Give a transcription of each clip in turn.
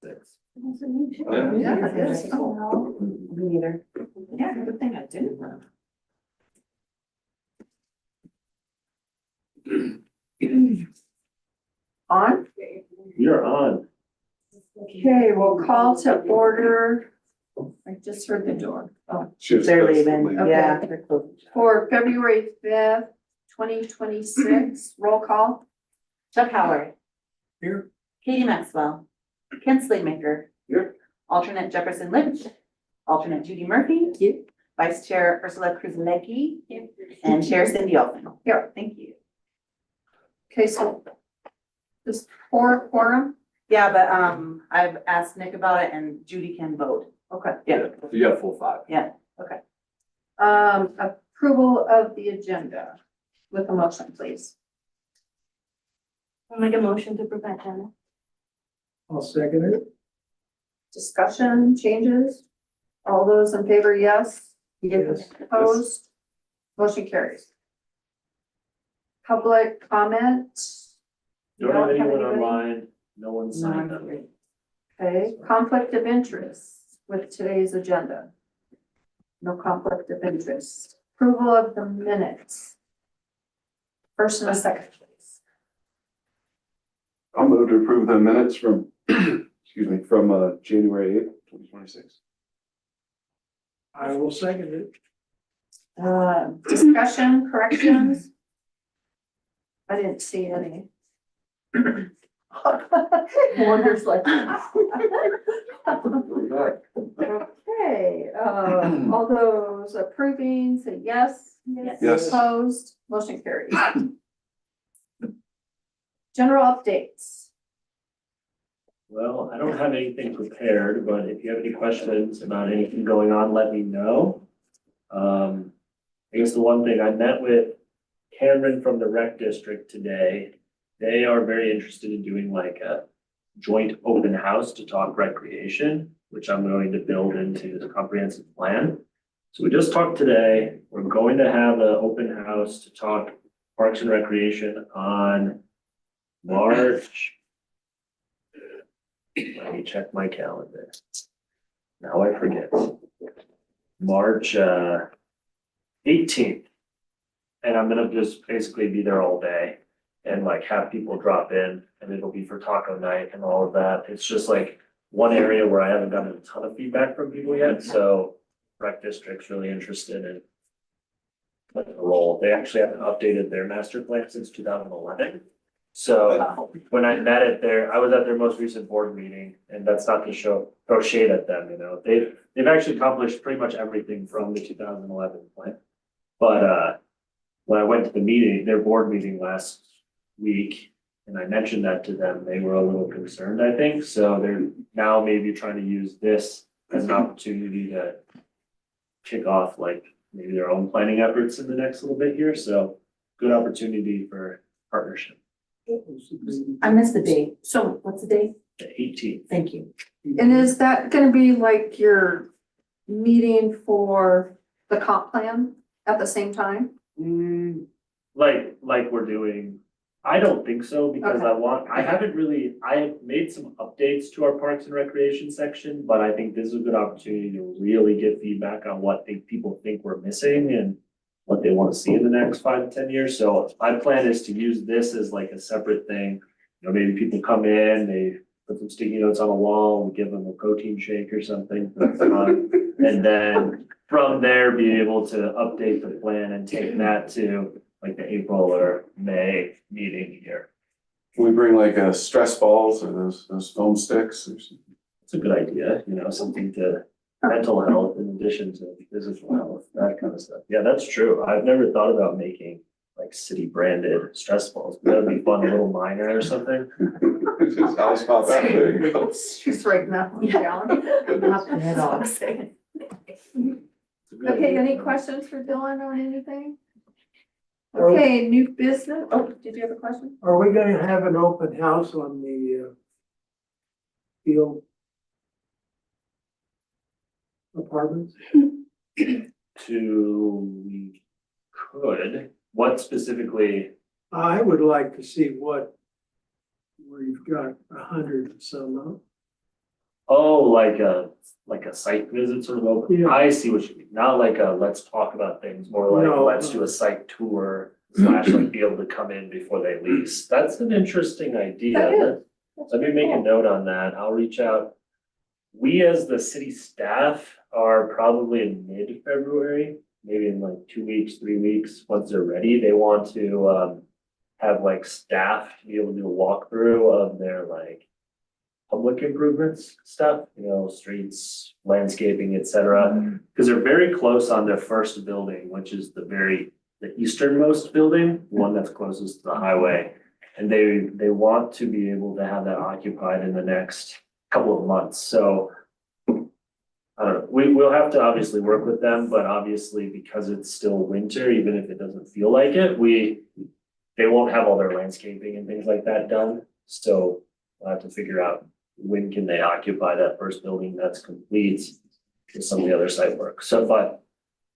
6. Yeah, it is. Oh, Me neither. yeah, good thing I didn't run. On? You're on. Okay, we'll call to order. I just heard the door. Oh, They're leaving, Okay. yeah, they're closing. for February 5th, 2026, roll call. Chuck Howard. Here. Katie Maxwell. Ken Slade Here. Alternate Jefferson Lynch. Alternate Judy Murphy. Vice Chair Ursula Kruzanecki. And Chair Cindy Alvin. Here. Thank you. Okay, so just four quorum. Yeah, but I've asked Nick about it and Judy can vote. Okay. Yeah. You got full 5. Approval of the agenda with a motion, please. I'll make a motion to approve that agenda. I'll second it. Discussion, changes? All those in favor, yes? Yes. Opposed? Motion carries. Public comment? Don't have anyone anybody? online. No one signed up. Okay, conflict of interest with today's agenda. No conflict of interest. Approval of the minutes. First and a second, please. I'll move to approve the minutes from, excuse me, from January 8th, 2026. I will second it. Discussion, corrections? I didn't see any. Wonders like. Okay, all those approving, say yes. Yes. Opposed, motion carries. General updates. Well, I don't have anything prepared, but if you have any questions about anything going on, let me know. I guess the one thing I met with Cameron from the rec district today, they are very interested in doing like a joint open house to talk recreation, which I'm going to build into the comprehensive plan. So we just talked today, we're going to have an open house to talk parks and recreation on March. Let me check my calendar. Now I forget. March 18th. And I'm gonna just basically be there all day and like have people drop in and it'll be for taco night and all of that. It's just like one area where I haven't gotten a ton of feedback from people yet, so rec district's really interested in playing a role. They actually haven't updated their master plan since 2011. So when I met at I was at their most recent board meeting, and that's not to throw shade at them, you know, they've actually accomplished pretty much everything from the 2011 plan. But when I went to the meeting, their board meeting last week, and I mentioned that to them, they were a little concerned, I think. So they're now maybe trying to use this as an opportunity to kick off like maybe their own planning efforts in the next little bit here. So good opportunity for partnership. I missed the date. So what's the date? The 18th. Thank you. And is that gonna be like your meeting for the comp plan at the same time? Like we're doing, I don't think so, because I have made some updates to our parks and recreation section, but I think this is a good opportunity to really get feedback on what people think we're missing and what they want to see in the next 5 to 10 years. So my plan is to use this as like a separate thing. You know, maybe people come in, they put some sticky notes on a wall, we give them a protein shake or something. And then from there, be able to update the plan and take that to like the April or May meeting here. Can we bring like stress balls or those foam sticks or something? It's a good idea, you know, something to mental health in addition to physical health, that kind of stuff. Yeah, that's true. I've never thought about making like city branded stress balls. That'd be fun, a little minor or something. Just house pop out, there you go. She's right now. Head off. Okay, any questions for Dylan on anything? Okay, new business. Oh, did you have a question? Are we gonna have an open house on the field apartments? We could, what specifically, I would like to see where you've got 100 and some Oh, like a site visit sort of open, Yeah. I see what you mean, not like a, let's talk about things, more like, No. let's do a site tour. Slash like be able to come in before they lease, that's an interesting idea. That is. Let me make a note on that, I'll reach out. We as the city staff are probably in mid-February, maybe in like 2 weeks, 3 weeks, once they're ready, they want to have like staff to be able to do a walkthrough of their like public improvements stuff, streets, landscaping, et cetera. Because they're very close on their first building, which is the easternmost building, one that's closest to the highway. And they want to be able to have that occupied in the next couple of months, so. I don't know, we'll have to obviously work with them, but obviously because it's still winter, even if it doesn't feel like it, they won't have all their landscaping and things like that done. So we'll have to figure out when can they occupy that first building that's complete with some of the other site work. So, but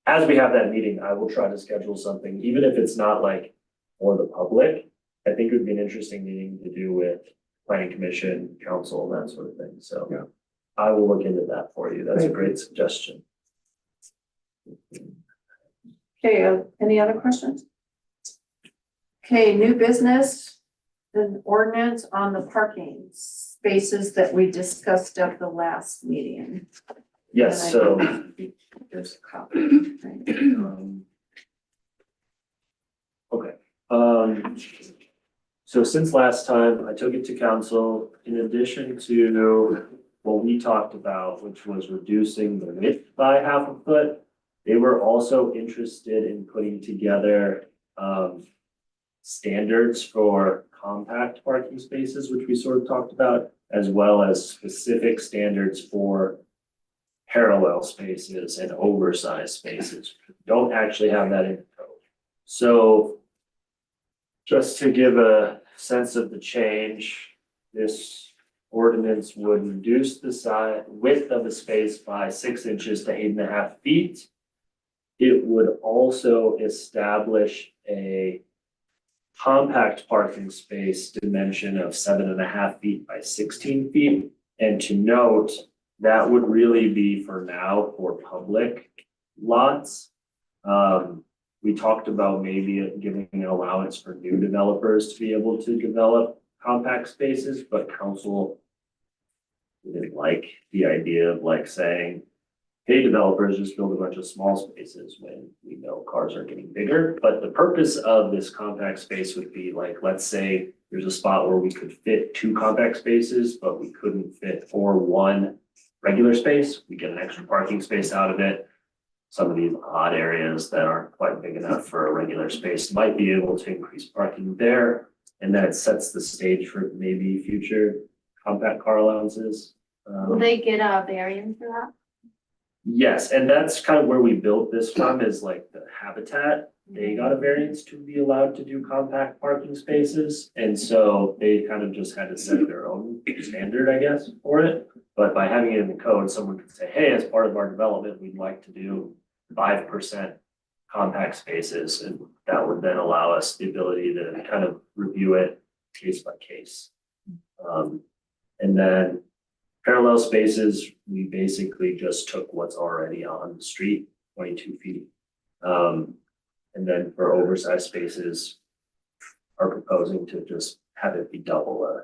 as we have that meeting, I will try to schedule something, even if it's not like for the public. I think it would be an interesting meeting to do with planning commission, council, that sort of thing, so. Yeah. I will look into that for you, that's a great suggestion. Okay, any other questions? Okay, new business, an ordinance on the parking spaces that we discussed at the last meeting. Yes, And I so, think there's a copy. okay, so since last time, I took it to council, in addition to what we talked about, which was reducing the width by half a foot. They were also interested in putting together, standards for compact parking spaces, which we sort of talked about, as well as specific standards for parallel spaces and oversized spaces. Don't actually have that in the code. So just to give a sense of the change, this ordinance would reduce the width of the space by 6 inches to 8.5 feet. It would also establish a compact parking space dimension of 7.5 feet by 16 feet. And to note, that would really be for now for public lots. We talked about maybe giving an allowance for new developers to be able to develop compact spaces, but council didn't like the idea of like saying, hey, developers, just build a bunch of small spaces when we know cars are getting bigger. But the purpose of this compact space would be like, let's say there's a spot where we could fit 2 compact spaces, but we couldn't fit for 1 regular space. We get an extra parking space out of it. Some of these odd areas that aren't quite big enough for a regular space might be able to increase parking there. And then it sets the stage for maybe future compact car allowances. Will they get a variance for that? Yes, and that's kind of where we built this from, is like the Habitat. They got a variance to be allowed to do compact parking spaces. And so they kind of just had to set their own standard, I guess, for it. But by having it in the code, someone could say, hey, as part of our development, we'd like to do 5% compact spaces. And that would then allow us the ability to kind of review it case by case. And then parallel spaces, we basically just took what's already on the street, 22 feet. And then for oversized spaces, are proposing to just have it be double a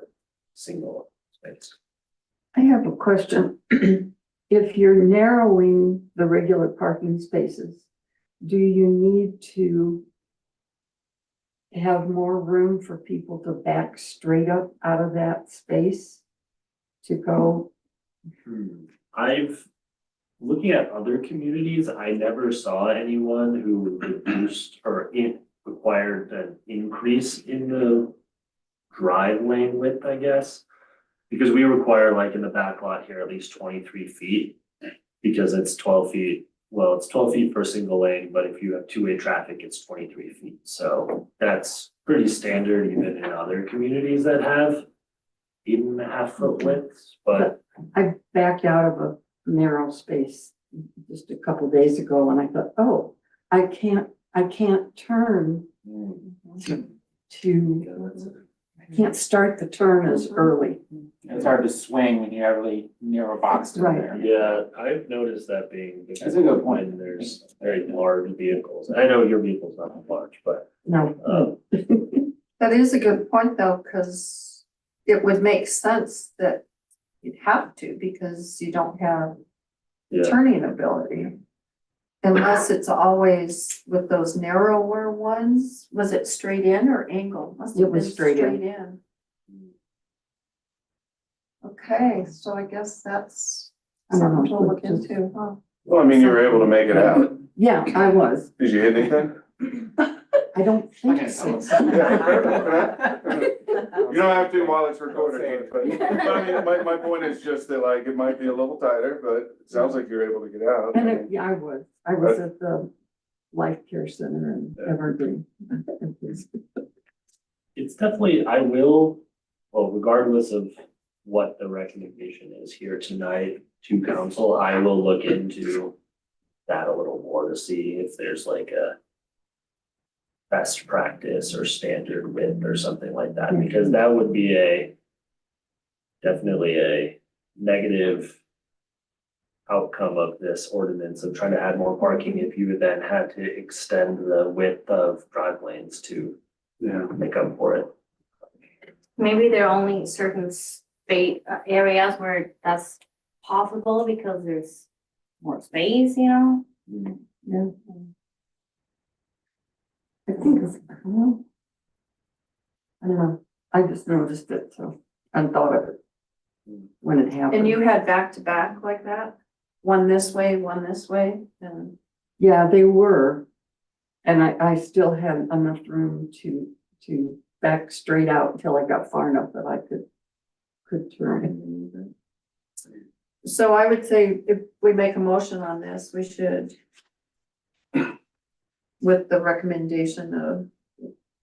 single space. I have a question. If you're narrowing the regular parking spaces, do you need to have more room for people to back straight up out of that space to go? Looking at other communities, I never saw anyone who reduced or required an increase in the drive lane width, I guess. Because we require, like in the back lot here, at least 23 feet, because it's 12 feet. Well, it's 12 feet for a single lane, but if you have 2-way traffic, it's 23 feet. So that's pretty standard even in other communities that have 8.5 foot widths, but. I backed out of a narrow space just a couple days ago and I thought, oh, I can't turn to, I can't start the turn as early. Yeah, It's hard to swing when you have really narrow boxed in Right. there. Yeah, I've noticed that being. That's a good point. When there's very large vehicles. I know your vehicle's not large, but, No. That is a good point though, because it would make sense that you'd have to, because you don't have yeah, turning ability. Unless it's always with those narrower ones, was it straight in or angle? Must have It was been straight in. in. Okay, so I guess that's I don't know, something to look just- into, huh? Well, I mean, you were able to make it out. Yeah, I was. Did you hit anything? I don't think Okay, so. You don't have to while it's recording, but I mean, my point is just that like, it might be a little tighter, but it sounds like you're able to get out. And it, yeah, I was. I was at the Life Care Center in Evergreen. it's definitely, well, regardless of what the recommendation is here tonight to council, I will look into that a little more to see if there's like a best practice or standard width or something like that, because that would be definitely a negative outcome of this ordinance of trying to add more parking if you then had to extend the width of drive lanes to Yeah. make up for it. Maybe there are only certain areas where that's possible because there's more space, you know? Yeah. I think it's, I don't know. I just noticed it, so, and thought of it when it happened. And you had back to back like that? One this way, and Yeah, they were. And I still had enough room to back straight out until I got far enough that I could turn. so I would say if we make a motion on this, we should with the recommendation of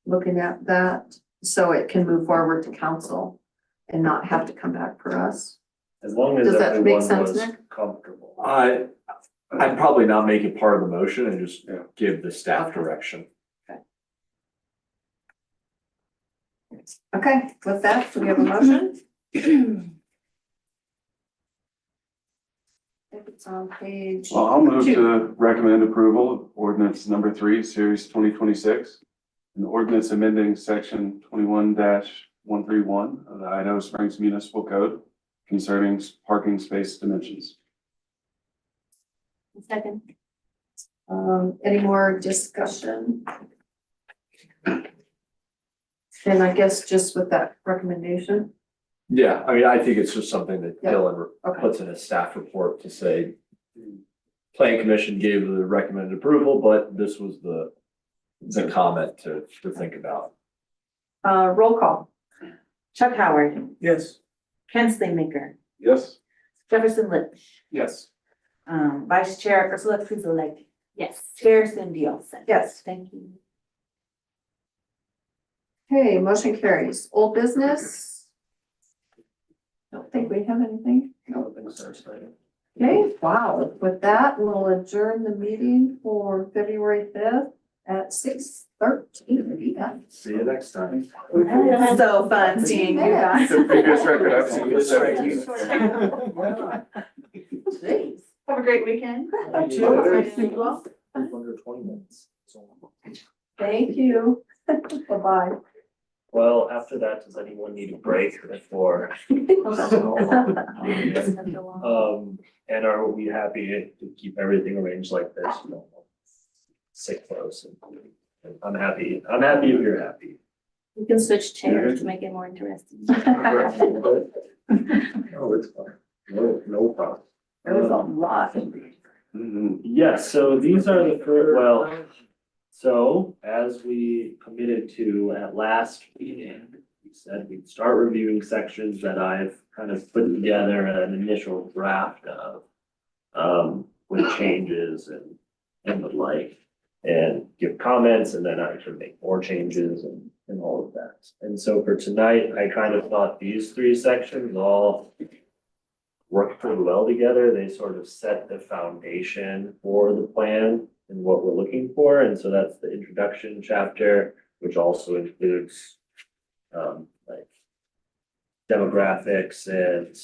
looking at that, so it can move forward to council and not have to come back for us. As long as Does that make everyone sense, was Nick? comfortable. I'd probably not make it part of the motion and just Yeah. give the staff Okay. direction. Okay, with that, do we have a motion? If it's on page, Well, I'll move to recommend approval of ordinance number 3, series 2026. An ordinance amending section 21-131 of the Idaho Springs Municipal Code concerning parking space dimensions. Second. any more discussion? And I guess just with that recommendation, Yeah, I mean, I think it's just something that Yeah. Dylan okay, puts in a staff report to say, Plan Commission gave the recommended approval, but this was the comment to think about. roll call. Chuck Howard, Yes. Ken Slingmaker, Yes? Jefferson Lynch, Yes. Vice Chair Ursula Kruzalek, Yes. Chair Cindy Olsen. Yes. Thank you. Okay, motion carries. Old business? Don't think we have anything. I don't think so, so. Okay, wow. With that, we'll adjourn the meeting for February 5th at 6:13 p.m. See you next time. So fun seeing you guys. The previous record I've seen was 17. Jeez. Have a great weekend. You too. See you all. Under 20 minutes. Thank you. Bye-bye. Well, after that, does anyone need a break before? And are we happy to keep everything arranged like this? You know, sick close. And I'm happy if you're happy. We can switch chairs to make it more interesting. No, it's fine. No problem. There was a lot. Mhm. Yes, so these are the first, so as we committed to at last meeting, we said we'd start reviewing sections that I've kind of put together an initial draft of, with changes and the like, and give comments, and then I can make more changes and all of that. And so for tonight, I kind of thought these 3 sections all work pretty well together. They sort of set the foundation for the plan and what we're looking for. And so that's the introduction chapter, which also includes like demographics and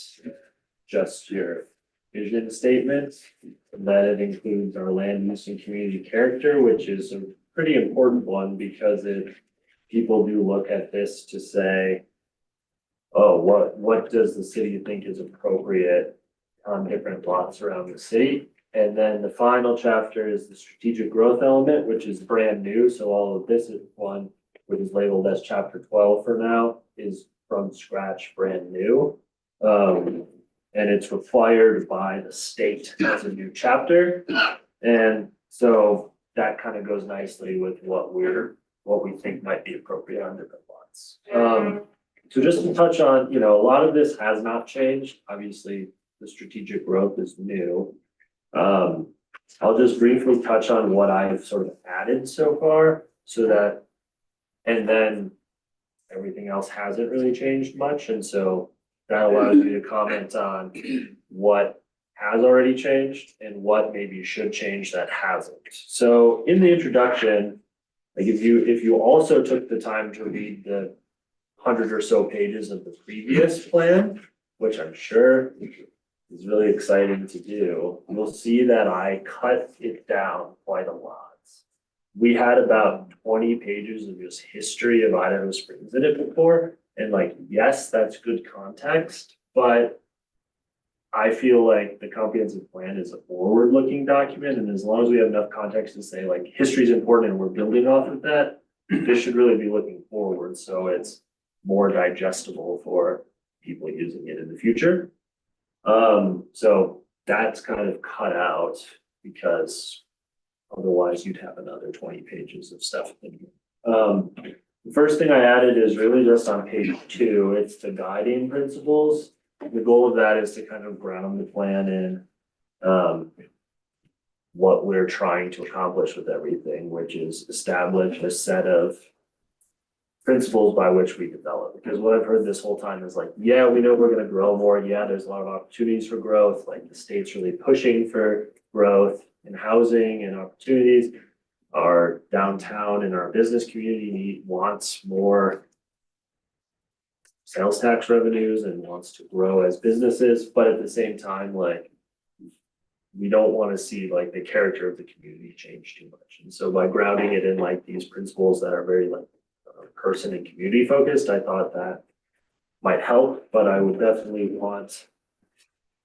just your vision statements. And that it includes our land use and community character, which is a pretty important one because people do look at this to say, oh, what does the city think is appropriate on different lots around the city? And then the final chapter is the strategic growth element, which is brand new. So all of this is one, which is labeled as chapter 12 for now, is from scratch, brand new. And it's required by the state as a new chapter. And so that kind of goes nicely with what we think might be appropriate on different lots. So just to touch on, a lot of this has not changed. Obviously, the strategic growth is new. I'll just briefly touch on what I've sort of added so far so that, and then everything else hasn't really changed much. And so that allows you to comment on what has already changed and what maybe should change that hasn't. So in the introduction, like if you also took the time to read the 100 or so pages of the previous plan, which I'm sure is really exciting to do, you'll see that I cut it down quite a lot. We had about 20 pages of just history of Idaho Springs in it before. And like, yes, that's good context, but I feel like the comprehensive plan is a forward-looking document. And as long as we have enough context to say like, history is important and we're building off of that, this should really be looking forward. So it's more digestible for people using it in the future. So that's kind of cut out because otherwise you'd have another 20 pages of stuff in here. The first thing I added is really just on page 2. It's the guiding principles. The goal of that is to kind of ground the plan in what we're trying to accomplish with everything, which is establish a set of principles by which we develop. Because what I've heard this whole time is like, yeah, we know we're going to grow more. Yeah, there's a lot of opportunities for growth. Like the state's really pushing for growth in housing and opportunities. Our downtown and our business community wants more sales tax revenues and wants to grow as businesses. But at the same time, like, we don't want to see like the character of the community change too much. And so by grounding it in like these principles that are very like person and community focused, I thought that might help, but I would definitely want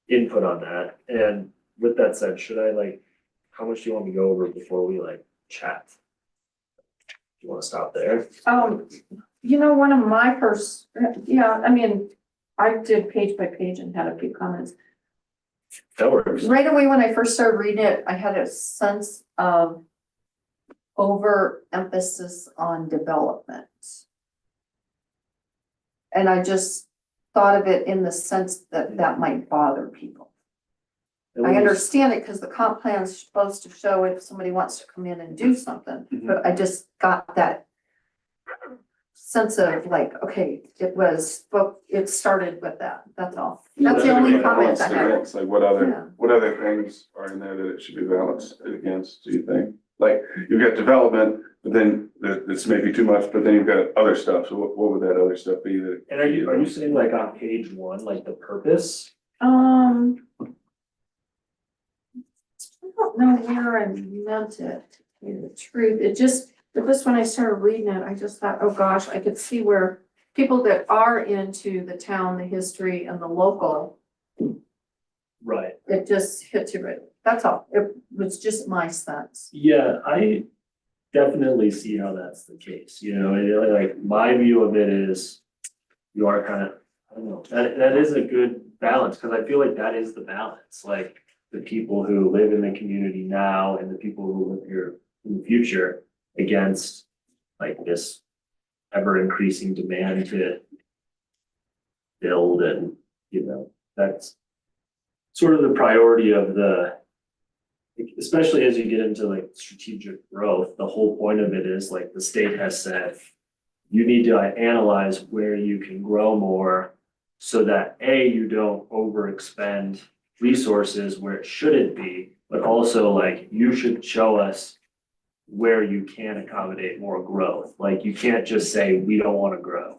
input on that. And with that said, should I like, how much do you want me to go over before we like chat? Do you want to stop there? One of my first, I did page by page and had a few comments. That works. Right away, when I first started reading it, I had a sense of overemphasis on development. And I just thought of it in the sense that that might bother people. I understand it because the comp plan is supposed to show if somebody wants to come in and do something, but I just got that sense of like, okay, it started with that, that's all. That's the only comment I have. It's like what other things are in there that it should be balanced against, do you think? Like, you've got development, but then it's maybe too much, but then you've got other stuff. So what would that other stuff be that? And are you saying like on page 1, like the purpose? I don't know where I meant it, to tell you the truth. It just when I started reading it, I just thought, oh gosh, I could see where people that are into the town, the history and the local, Right. it just hits you right. That's all. It was just my sense. Yeah, I definitely see how that's the case. Like my view of it is you are kind of, I don't know, that is a good balance because I feel like that is the balance. Like the people who live in the community now and the people who live here in the future against like this ever increasing demand to build and, that's sort of the priority of especially as you get into like strategic growth, the whole point of it is like the state has said, you need to analyze where you can grow more so that you don't overexpend resources where it shouldn't be, but also like you should show us where you can accommodate more growth. Like you can't just say, we don't want to grow.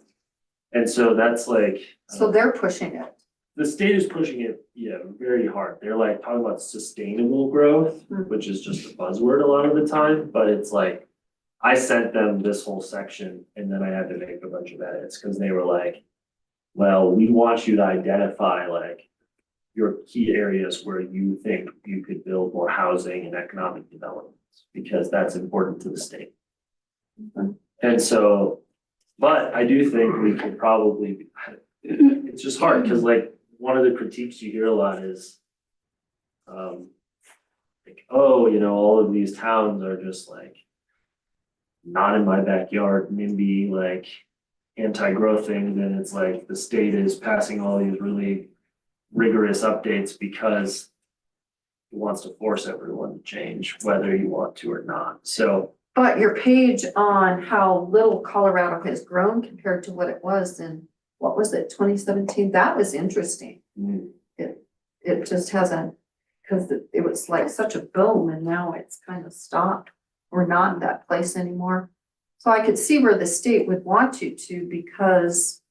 And so that's like. So they're pushing it. The state is pushing it, yeah, very hard. They're like talking about sustainable growth, Hmm. which is just a buzzword a lot of the time, but it's like. I sent them this whole section and then I had to make a bunch of edits because they were like, well, we want you to identify like. Your key areas where you think you could build more housing and economic developments, because that's important to the state. And so, but I do think we could probably, it's just hard, because like, one of the critiques you hear a lot is. Like, oh, you know, all of these towns are just like. Not in my backyard, NIMBY, like anti-growth things, and it's like the state is passing all these really rigorous updates because. It wants to force everyone to change, whether you want to or not, so. But your page on how little Colorado has grown compared to what it was in, what was it, 2017? That was interesting. It just hasn't, because it was like such a boom and now it's kind of stopped. We're not in that place anymore. So I could see where the state would want you to, because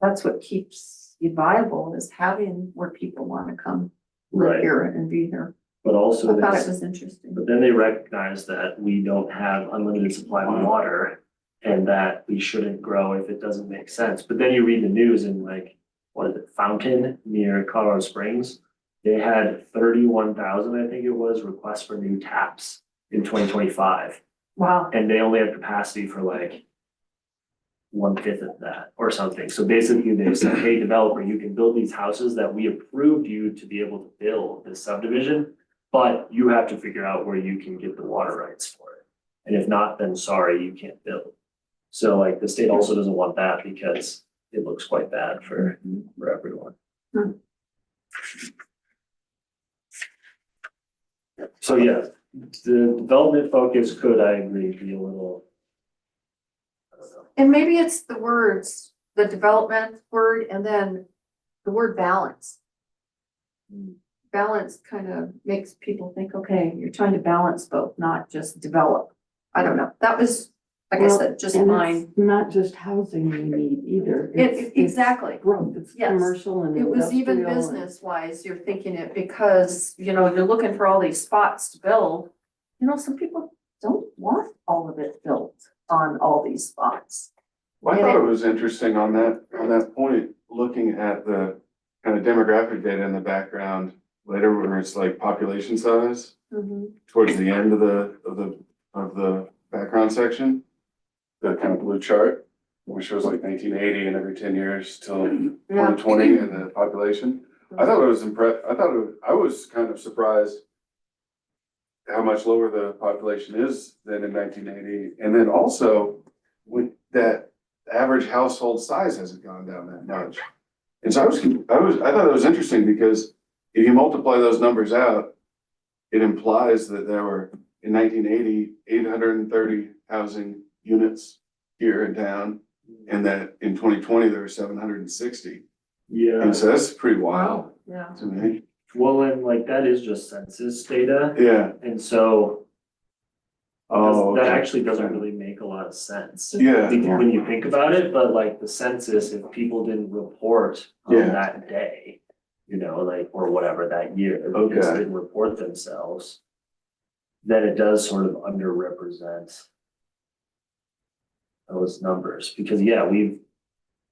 that's what keeps you viable, is having where people want to come live Right. here and be here. But also, I thought that's- it was interesting. but then they recognize that we don't have unlimited supply of water. And that we shouldn't grow if it doesn't make sense, but then you read the news and like, what is it, Fountain near Colorado Springs? They had 31,000, I think it was, requests for new taps in 2025, Wow. and they only have capacity for like. 1/5 of that or something, so basically they said, hey, developer, you can build these houses that we approved you to be able to build this subdivision. But you have to figure out where you can get the water rights for it, and if not, then sorry, you can't build. So like the state also doesn't want that because it looks quite bad for everyone. Hmm. So yeah, the development focus could, I agree, be a little. I don't know. And maybe it's the words, the development word, and then the word balance. Balance kind of makes people think, okay, you're trying to balance both, not just develop. I don't know. That was, like I Well, said, just and mine. it's not just housing we need either. It's Exactly. growth, it's Yes. commercial and It was even industrial and- business wise, you're thinking it because, you know, you're looking for all these spots to build. You know, some people don't want all of it built on all these spots. Well, I thought it was interesting on that point, looking at the kind of demographic data in the background later, where it's like population size towards the end of the background section. The kind of blue chart, which shows like 1980 and every 10 years till 2020 and the population. I thought it was I was kind of surprised how much lower the population is than in 1980. And then also with that average household size hasn't gone down that much. And so I thought it was interesting because if you multiply those numbers out, it implies that there were in 1980, 830 housing units here in town. And that in 2020, there were 760. Yeah, And so that's pretty wild Yeah. to me. well, and like that is just census data, Yeah. and so. Oh, That okay. actually doesn't really make a lot of sense. Yeah. When you think about it, but like the census, if people didn't report on Yeah. that day, you know, like, or whatever that year, they just Okay. didn't report themselves. Then it does sort of underrepresent those numbers, because yeah, I You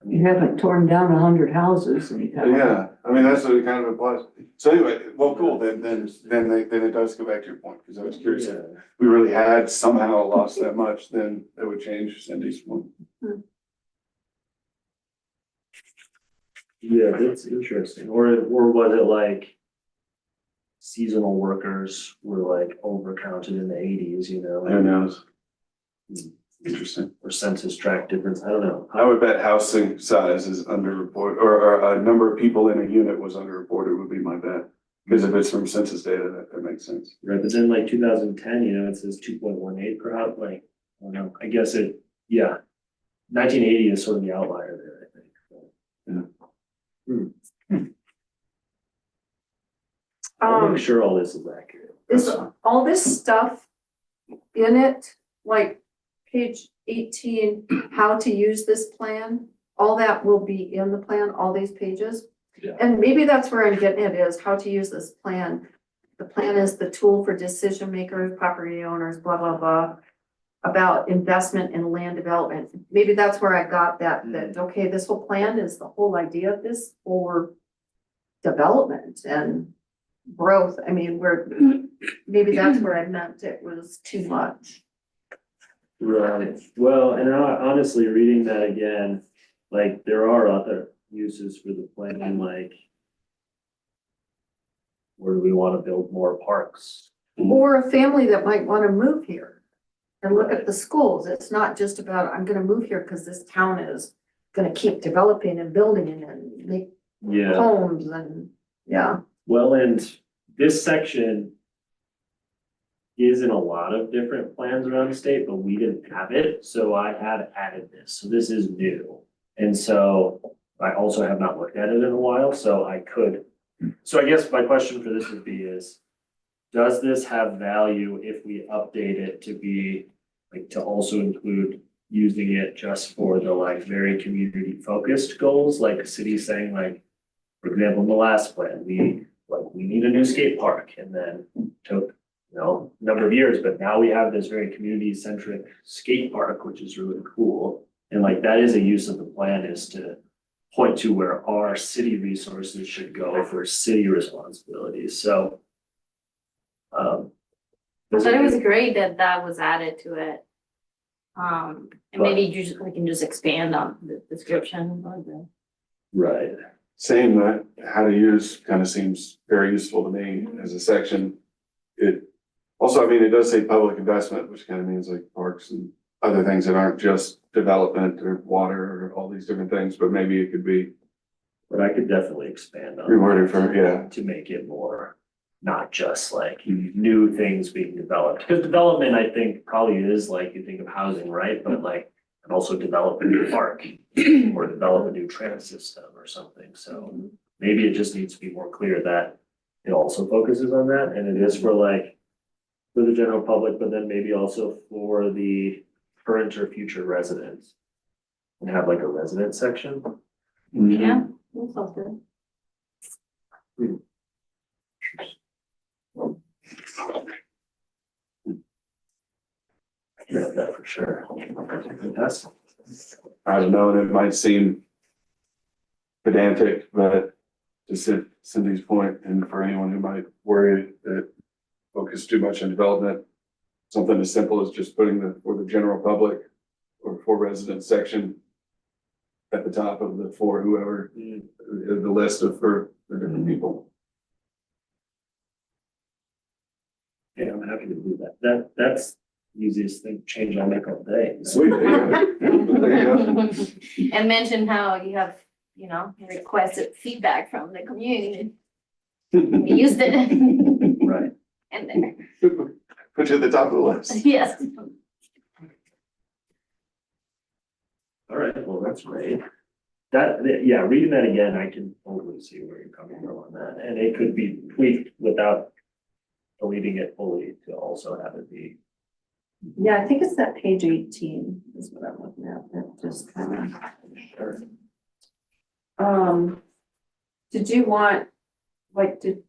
mean, haven't torn down 100 houses and you haven't. Yeah, I mean, that's what it kind of implies. So anyway, well, cool, then it does go back to your point, because I was curious if yeah. we really had somehow lost that much, then it would change Cindy's point. Yeah, that's interesting, or was it like seasonal workers were like overcounted in the 80s, you know? Who knows? Interesting. Or census tract difference, I don't know. I would bet housing size is underreported, or a number of people in a unit was underreported would be my bet. Because if it's from census data, that makes sense. Right, but then like 2010, you know, it says 2.18 per house, like, I don't know, I guess yeah. 1980 is sort of the outlier there, I think. I'll make sure all this is accurate. Is all this stuff in it, like page 18, how to use this plan? all that will be in the plan, all these pages. Yeah. And maybe that's where I'm getting at is how to use this plan. The plan is the tool for decision makers, property owners, blah, blah, blah, about investment in land development. Maybe that's where I got that, okay, this whole plan is the whole idea of this for development and growth. I mean, maybe that's where I meant it was too much. Right, well, and honestly, reading that again, like, there are other uses for the plan, like, where do we wanna build more parks? Or a family that might want to move here and look at the schools. It's not just about, I'm gonna move here because this town is gonna keep developing and building and make Yeah, homes and, yeah. well, and this section is in a lot of different plans around the state, but we didn't have it, so I had added this, so this is new. And so I also have not looked at it in a while, so I could, so I guess my question for this would be is, does this have value if we update it to be, like, to also include using it just for the like very community focused goals, like a city saying like, for example, in the last plan, we need a new skate park, and then took, you know, a number of years, but now we have this very community centric skate park, which is really cool. And like, that is a use of the plan, is to point to where our city resources should go for city responsibilities, so. I thought it was great that that was added to it. And maybe we can just expand on the description or the. Right, Saying that how to use kind of seems very useful to me as a section. It also, I mean, it does say public investment, which kind of means like parks and other things that aren't just development or water or all these different things, but maybe it could be but I could definitely expand on. reworded for, yeah. To make it more, not just like new things being developed, because development, I think, probably is like, you think of housing, right? But like, and also develop a new park or develop a new transit system or something, so maybe it just needs to be more clear that it also focuses on that, and it is for like, for the general public, but then maybe also for the current or future residents. And have like a resident section. Yeah, that sounds good. Yeah, that for sure. That's, I don't know, and it might seem pedantic, but to Cindy's point, and for anyone who might worry that focus too much on development, something as simple as just putting for the general public or for residents section at the top of the for whoever, the list of for different people. yeah, I'm happy to do that. That's the easiest thing, change I make all day. Sweet. There you go. And mention how you have, you know, requested feedback from the community. We used it. Right. And then, Put you at the top of the list. yes. All right, well, that's great. Yeah, reading that again, I can totally see where you're coming from on that, and it could be tweaked without deleting it fully to also have it be. Yeah, I think it's that page 18 is what I'm looking at. That just kind Sure. of, did you want, like, to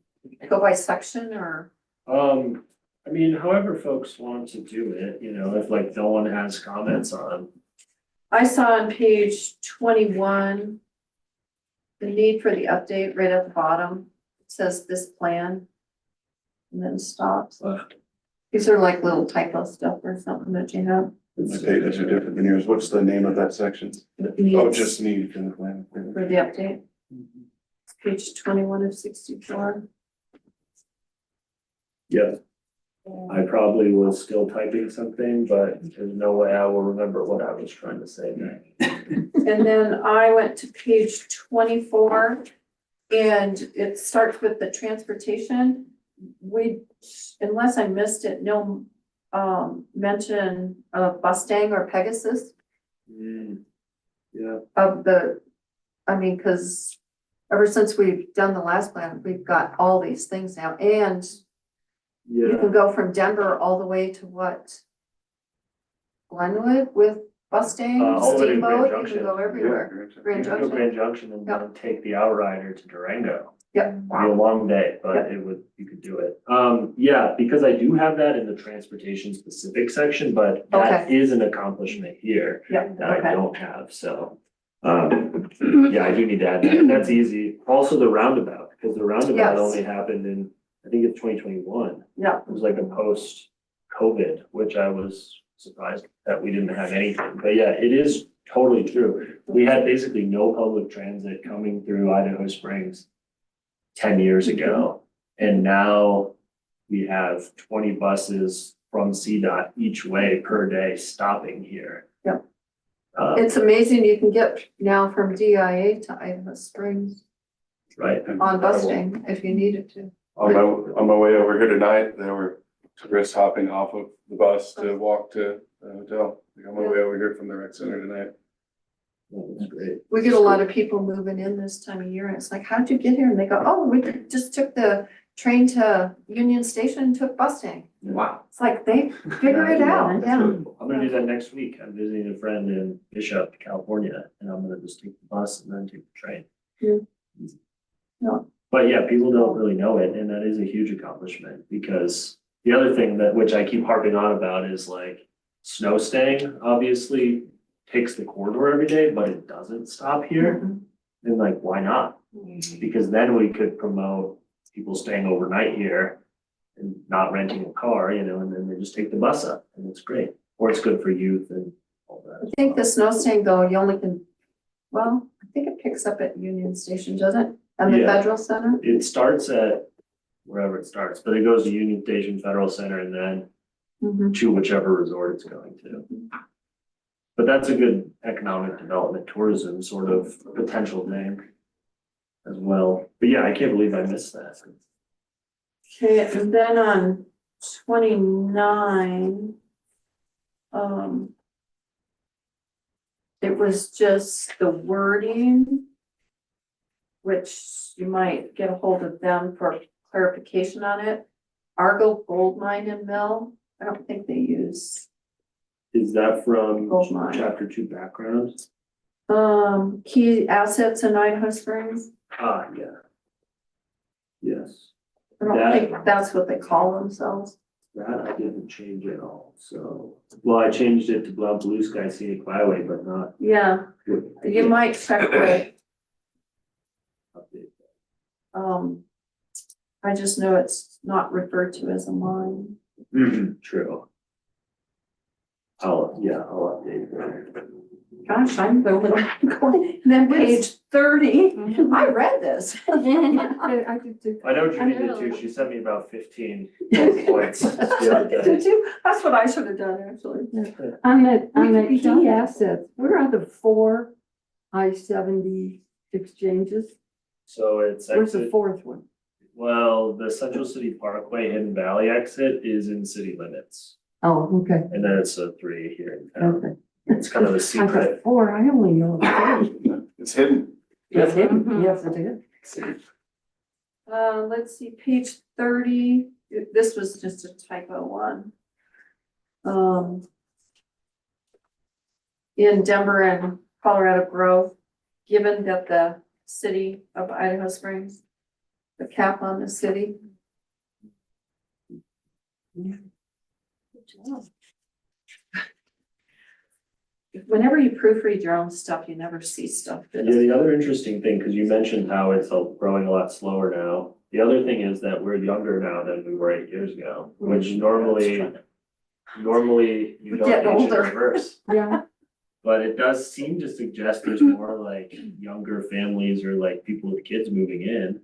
go by section or? I mean, however folks want to do it, you know, if like no one has comments on. I saw on page 21, the need for the update right at the bottom. It says this plan. And then stops. These are like little typo stuff or something that you have. My pages are different than yours. What's the name of that section? Oh, just need in the plan. For the update. It's page 21 of 64. Yeah, I probably was still typing something, but there's no way I will remember what I was trying to say there. And then I went to page 24 and it starts with the transportation. We, unless I missed it, no mention of Mustang or Pegasus Yeah, of the, I mean, because ever since we've done the last plan, we've got all these things now, and you yeah, can go from Denver all the way to what? Glenwood with Bustang, all the way to Grand Steamboat, you Junction. can go everywhere. You Grand can go Junction, Grand Junction and then take the outrider to Durango. Yep. It'd be a long day, but you could do it. Yeah, because I do have that in the transportation specific section, but that Okay. is an accomplishment here Yep, that I okay. don't have, so. Yeah, I do need to add that. That's easy. Also the roundabout, because the roundabout Yes. only happened in, I think it's 2021. Yeah. It was like a post-COVID, which I was surprised that we didn't have anything. But yeah, it is totally true. We had basically no public transit coming through Idaho Springs 10 years ago. And now we have 20 buses from CDOT each way per day stopping here. Yep. Um, It's amazing you can get now from DIA to Idaho Springs right. on Bustang if you needed to. On my way over here tonight, there were tourists hopping off of the bus to walk to the hotel. Like, on my way over here from the rec center tonight. That's great. We get a lot of people moving in this time of year and it's like, how'd you get here? And they go, oh, we just took the train to Union Station and took Bustang. Wow. It's like they figure it out, That's yeah. really cool. I'm gonna do that next week. I'm visiting a friend in Bishop, California, and I'm gonna just take the bus and then take the train. Yeah. Yeah. But yeah, people don't really know it, and that is a huge accomplishment, because the other thing that, which I keep harping on about, is like snow staying obviously takes the corridor every day, but it doesn't stop here. And like, why not? Because then we could promote people staying overnight here and not renting a car, you know, and then they just take the bus up, and it's great. Or it's good for youth and all that. I think the snow staying though, you only can, well, I think it picks up at Union Station, doesn't it? And the Yeah. Federal Center? It starts at wherever it starts, but it goes to Union Station, Federal Center, and then Mhm. to whichever resort it's going to. But that's a good economic development, tourism sort of potential thing as well. But yeah, I can't believe I missed that. Okay, and then on 29, it was just the wording, which you might get a hold of them for clarification on it. Argo Gold Mine and Mill, I don't think they use Is that from gold mine. chapter 2 background? Key assets in Idaho Springs, Ah, yeah. Yes, I don't That- think that's what they call themselves. that I didn't change at all, so, well, I changed it to Blue Sky Scenic Byway, but not. Yeah, you might check with, Update. I just know it's not referred to as a mine. True. I'll update that. Gosh, I'm the little, then page 30, I read this. I did too. I know Judy did too, she sent me about 15 bullet points the other day. Did you? That's what I should have done, actually. On We could the be done key with it. assets, where are the 4 I-70 exchanges? So it's Where's the exit, 4th one? well, the Central City Parkway Hidden Valley exit is in city limits. Oh, okay, And then it's a 3 here in town. okay. It's kind of a I secret. got 4, I only know 3. It's hidden. Yes, it Mhm. yes, it is. Let's see, page 30, this was just a typo one. In Denver and Colorado Grove, given that the city of Idaho Springs, the cap on the city. Whenever you proofread your own stuff, you never see stuff Yeah, that, the other interesting thing, because you mentioned how it's growing a lot slower now. The other thing is that we're younger now than we were 8 years ago, which normally you We don't get age in older. reverse. Yeah, But it does seem to suggest there's more like younger families or like people with kids moving in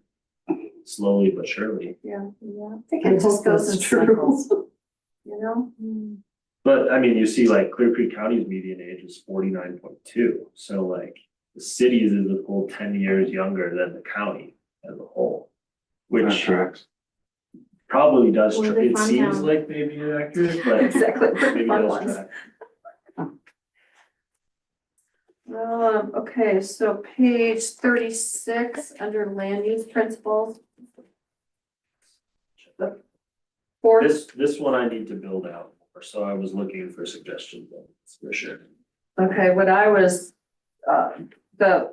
slowly but surely. yeah, I think I it just hope goes in that's true. cycles. You know? But I mean, you see like Clear Creek County's median age is 49.2, so like the cities is a full 10 years younger than the county as a whole. That Which tracks. probably does, Or the it fun seems town. like maybe accurate, but Exactly, maybe fun does ones. track. Okay, so page 36, under land use principles. The fourth, This one I need to build out more, so I was looking for suggestions on this for sure. Okay, what I was,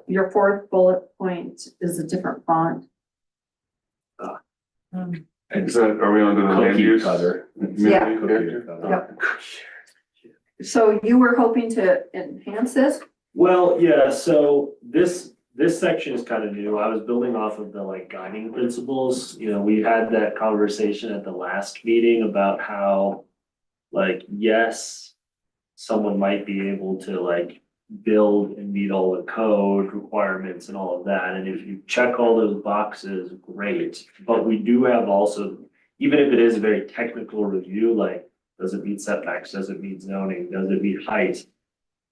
your fourth bullet point is a different font. Is that, are we on to the land Cookie use? cutter. Yeah. Community character? Yep. So you were hoping to enhance this? Well, yeah, so this section is kind of new. I was building off of the like guiding principles. You know, we had that conversation at the last meeting about how, like, yes, someone might be able to like build and meet all the code requirements and all of that. And if you check all those boxes, great. But we do have also, even if it is a very technical review, like, does it meet setbacks? Does it meet zoning? Does it meet height?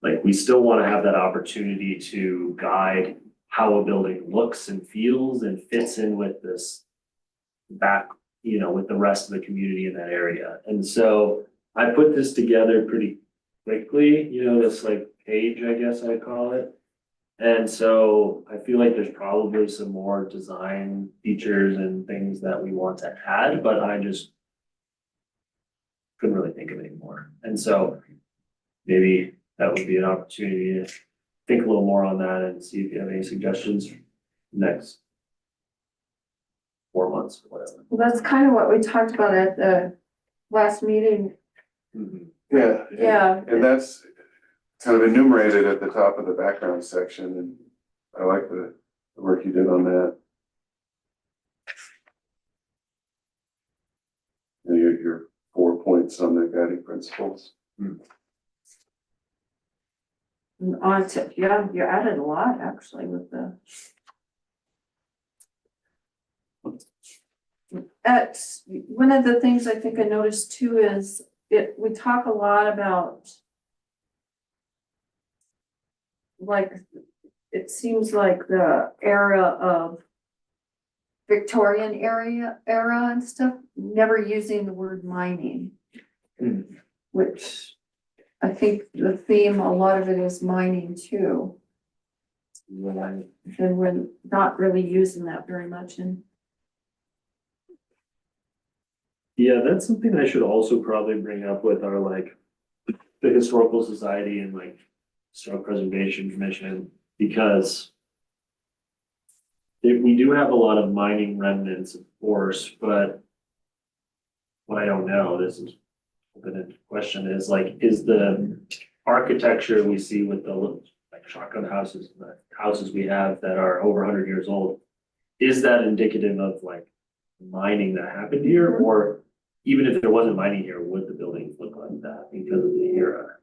Like, we still want to have that opportunity to guide how a building looks and feels and fits in with this back, you know, with the rest of the community in that area. And so I put this together pretty quickly, you know, this like page, I guess I call it. And so I feel like there's probably some more design features and things that we want to add, but I just couldn't really think of any more. And so maybe that would be an opportunity to think a little more on that and see if you have any suggestions next 4 months or whatever. Well, that's kind of what we talked about at the last meeting. Mhm. Yeah. Yeah. And that's kind of enumerated at the top of the background section, and I like the work you did on that. And your 4 points on the guiding principles. And on to, yeah, you added a lot actually with the. One of the things I think I noticed too is we talk a lot about. Like, it seems like the era of Victorian era and stuff, never using the word mining. Which I think the theme, a lot of it is mining too. And we're not really using that very much in. Yeah, that's something I should also probably bring up with our like, the Historical Society and like Historic Preservation Commission, because we do have a lot of mining remnants, of course, but what I don't know, this is the question is like, is the architecture we see with the like shotgun houses, the houses we have that are over 100 years old, is that indicative of like mining that happened here? Or even if there wasn't mining here, would the buildings look like that because of the era?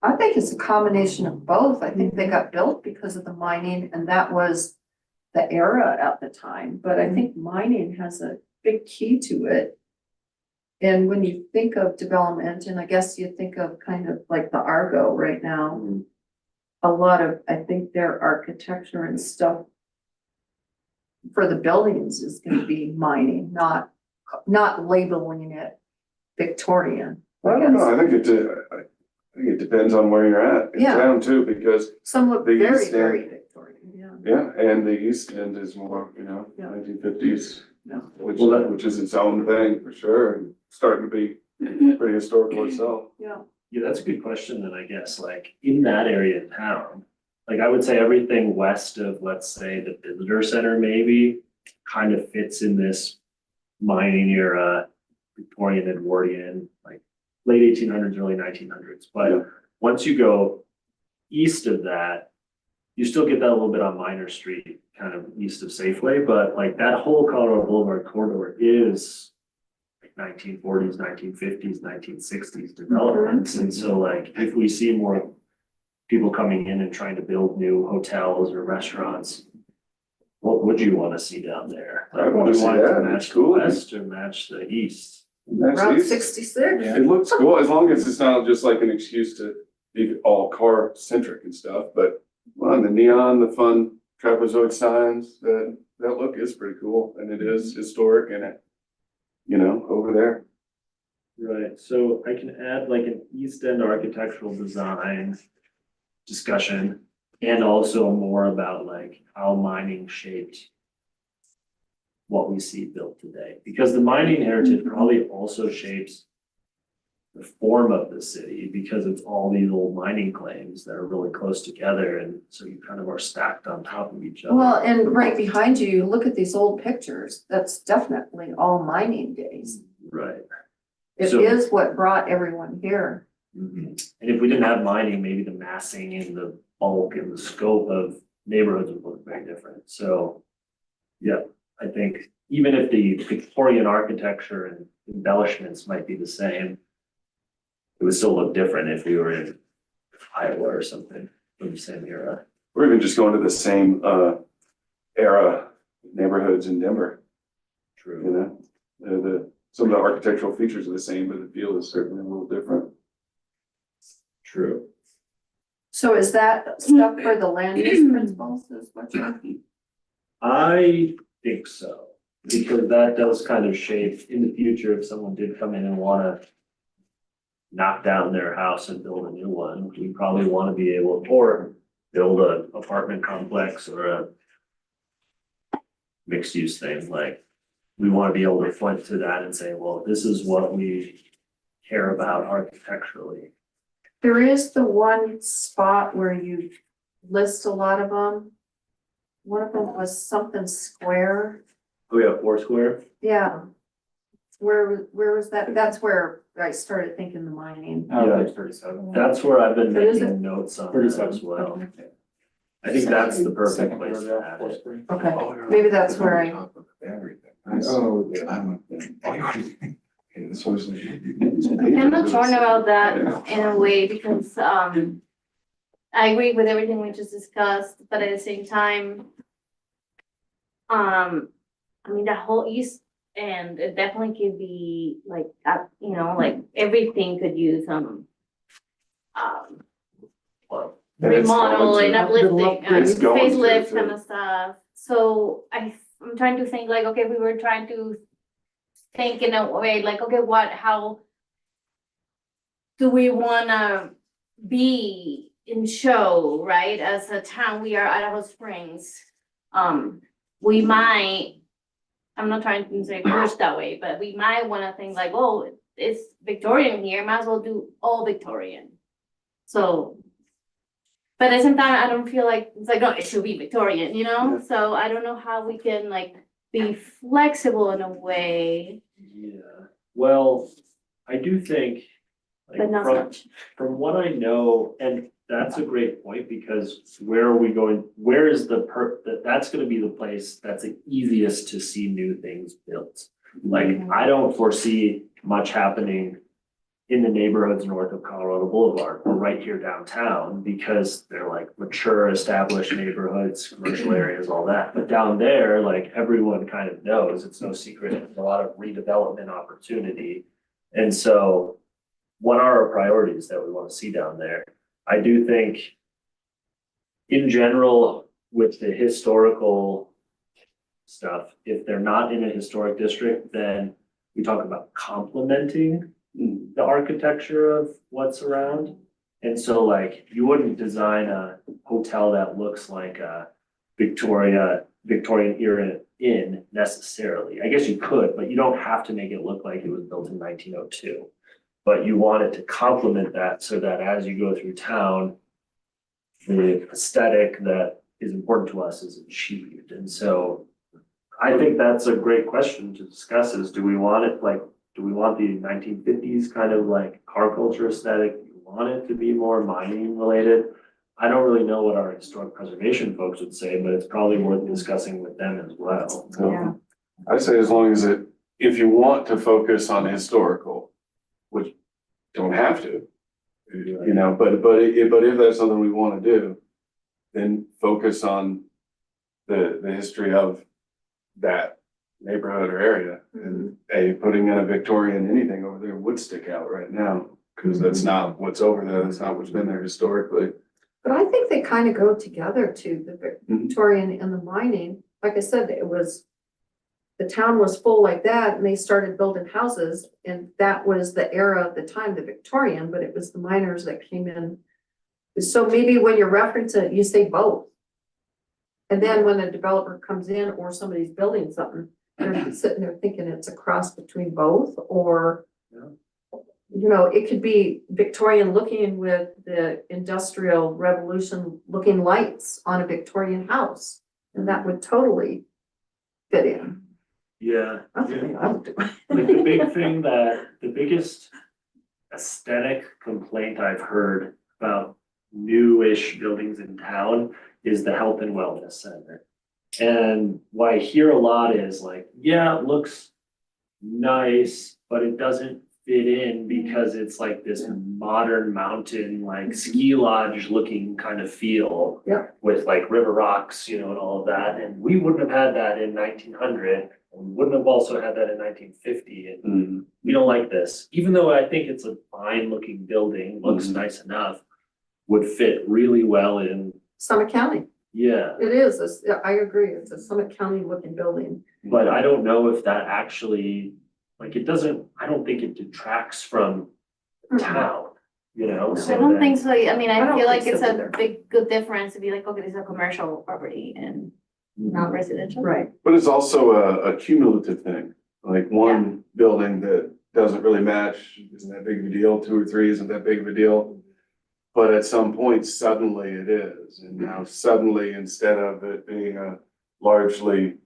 I think it's a combination of both. I think they got built because of the mining and that was the era at the time. But I think mining has a big key to it. And when you think of development, and I guess you think of kind of like the Argo right now, a lot of, I think their architecture and stuff for the buildings is gonna be mining, not labeling it Victorian. I don't know, I think it depends on where you're at in Yeah. town too, because, Some look The very, East very End. Victorian, yeah. yeah, and the East End is more, you know, Yeah. 1950s. Yeah. Which is its own thing for sure, and starting to be pretty historical itself. Yeah. Yeah, that's a good question then, I guess, like in that area of town. Like I would say everything west of, let's say, the visitor center maybe kind of fits in this mining era, Victorian, Edwardian, like late 1800s, early 1900s. Yeah. But once you go east of that, you still get that a little bit on Minor Street, kind of east of Safeway, but like that whole Colorado Boulevard corridor is like 1940s, 1950s, 1960s developments. And so like, if we see more people coming in and trying to build new hotels or restaurants, what would you want to see down there? I Like, wanna would you see want it to that. match It's the cool. west or match the east? That's Route easy. 66. Yeah. It looks cool, as long as it's not just like an excuse to be all car centric and stuff, but well, the neon, the fun trapezoid signs, that look is pretty cool, and it is historic and it, you know, over there. Right, so I can add like an East End architectural design discussion and also more about like how mining shaped what we see built today. Because the mining heritage probably also shapes the form of the city because it's all these old mining claims that are really close together, and so you kind of are stacked on top of each other. Well, and right behind you, you look at these old pictures, that's definitely all mining days. Right. It So- is what brought everyone here. And if we didn't have mining, maybe the massing and the bulk and the scope of neighborhoods would look very different. So, yeah, I think even if the Victorian architecture and embellishments might be the same, it would still look different if we were in Iowa or something from the same era. Or even just going to the same, era neighborhoods in Denver, you True. know? Some of the architectural features are the same, but the feel is certainly a little different. True. So is that stuff for the land use principles is what you're? I think so, because that does kind of shape in the future, if someone did come in and wanna knock down their house and build a new one, we probably wanna be able, or build a apartment complex or a mixed use thing, like, we wanna be able to point to that and say, well, this is what we care about architecturally. There is the one spot where you list a lot of them. One of them was something square, Oh, yeah, Foursquare? yeah. Where was that? That's where I started thinking the mining. Yeah. Page 37. That's where I've been What is making notes on that 37. as well. I think that's the perfect Second place to paragraph, add fourth it. screen. Okay, maybe that's where I, Oh, I'm not torn about that in a way because, I agree with everything we just discussed, but at the same time, I mean, the whole east end, it definitely could be like, you know, like everything could use Well, And it's remodel going and to- uplifting, It's going to, facelift too. kind of stuff. So I'm trying to think like, okay, we were trying to think in a way, like, okay, how do we wanna be in show, right? As a town, we are Idaho Springs. We might, I'm not trying to say push that way, but we might wanna think like, oh, it's Victorian here, might as well do all Victorian. So, but at the same time, I don't feel like, it's like, no, it should be Victorian, you know? So I don't know how we can like be flexible in a way, yeah, well, I do think. like, but not from- much. From what I know, and that's a great point, because where are we going, where is that's gonna be the place that's the easiest to see new things built. Like, I don't foresee much happening in the neighborhoods north of Colorado Boulevard, or right here downtown, because they're like mature, established neighborhoods, commercial areas, all that. But down there, like, everyone kind of knows, it's no secret, there's a lot of redevelopment opportunity. And so, what are our priorities that we want to see down there? I do think in general, with the historical stuff, if they're not in a historic district, then we talk about complementing the architecture of what's around. And so like, you wouldn't design a hotel that looks like a Victorian era inn necessarily. I guess you could, but you don't have to make it look like it was built in 1902. But you want it to complement that so that as you go through town, the aesthetic that is important to us is achieved. And so I think that's a great question to discuss is, do we want it like, do we want the 1950s kind of like car culture aesthetic? Do you want it to be more mining related? I don't really know what our historic preservation folks would say, but it's probably worth discussing with them as well. Yeah. I'd say as long as if you want to focus on historical, which don't have to, you know, but if that's something we want to do, then focus on the history of that neighborhood or area. And putting in a Victorian anything over there would stick out right now, because that's not what's over there, that's not what's been there historically. but I think they kind of go together too, the Victorian and the mining. Like I said, the town was full like that and they started building houses and that was the era of the time, the Victorian, but it was the miners that came in. So maybe when you reference it, you say both. And then when a developer comes in or somebody's building something, they're sitting there thinking it's a cross between both or. you know, it could be Victorian looking with the Industrial Revolution looking lights on a Victorian house. And that would totally fit in. Yeah. That's the thing I would do. Like the big thing the biggest aesthetic complaint I've heard about newish buildings in town is the health and wellness center. And what I hear a lot is like, yeah, it looks nice, but it doesn't fit in because it's like this modern mountain, like ski lodge looking kind of feel. Yeah. With like river rocks, you know, and all of that. And we wouldn't have had that in 1900. We wouldn't have also had that in 1950. And Mm, we don't like this, even though I think it's a fine looking building, looks Mhm. nice enough, would fit really well in, Summit County, yeah. it is, I agree, it's a Summit County looking building. But I don't know if that actually, like, it doesn't, I don't think it detracts from town, you know? so I don't that- think so. I mean, I I don't feel like think it's so a either. big, good difference to be like, okay, this is a commercial property and not residential. Right. But it's also a cumulative thing, like one building that doesn't really match, isn't that big of a deal, two or three isn't that big of a deal. But at some point, suddenly it is, and now suddenly, instead of it being a largely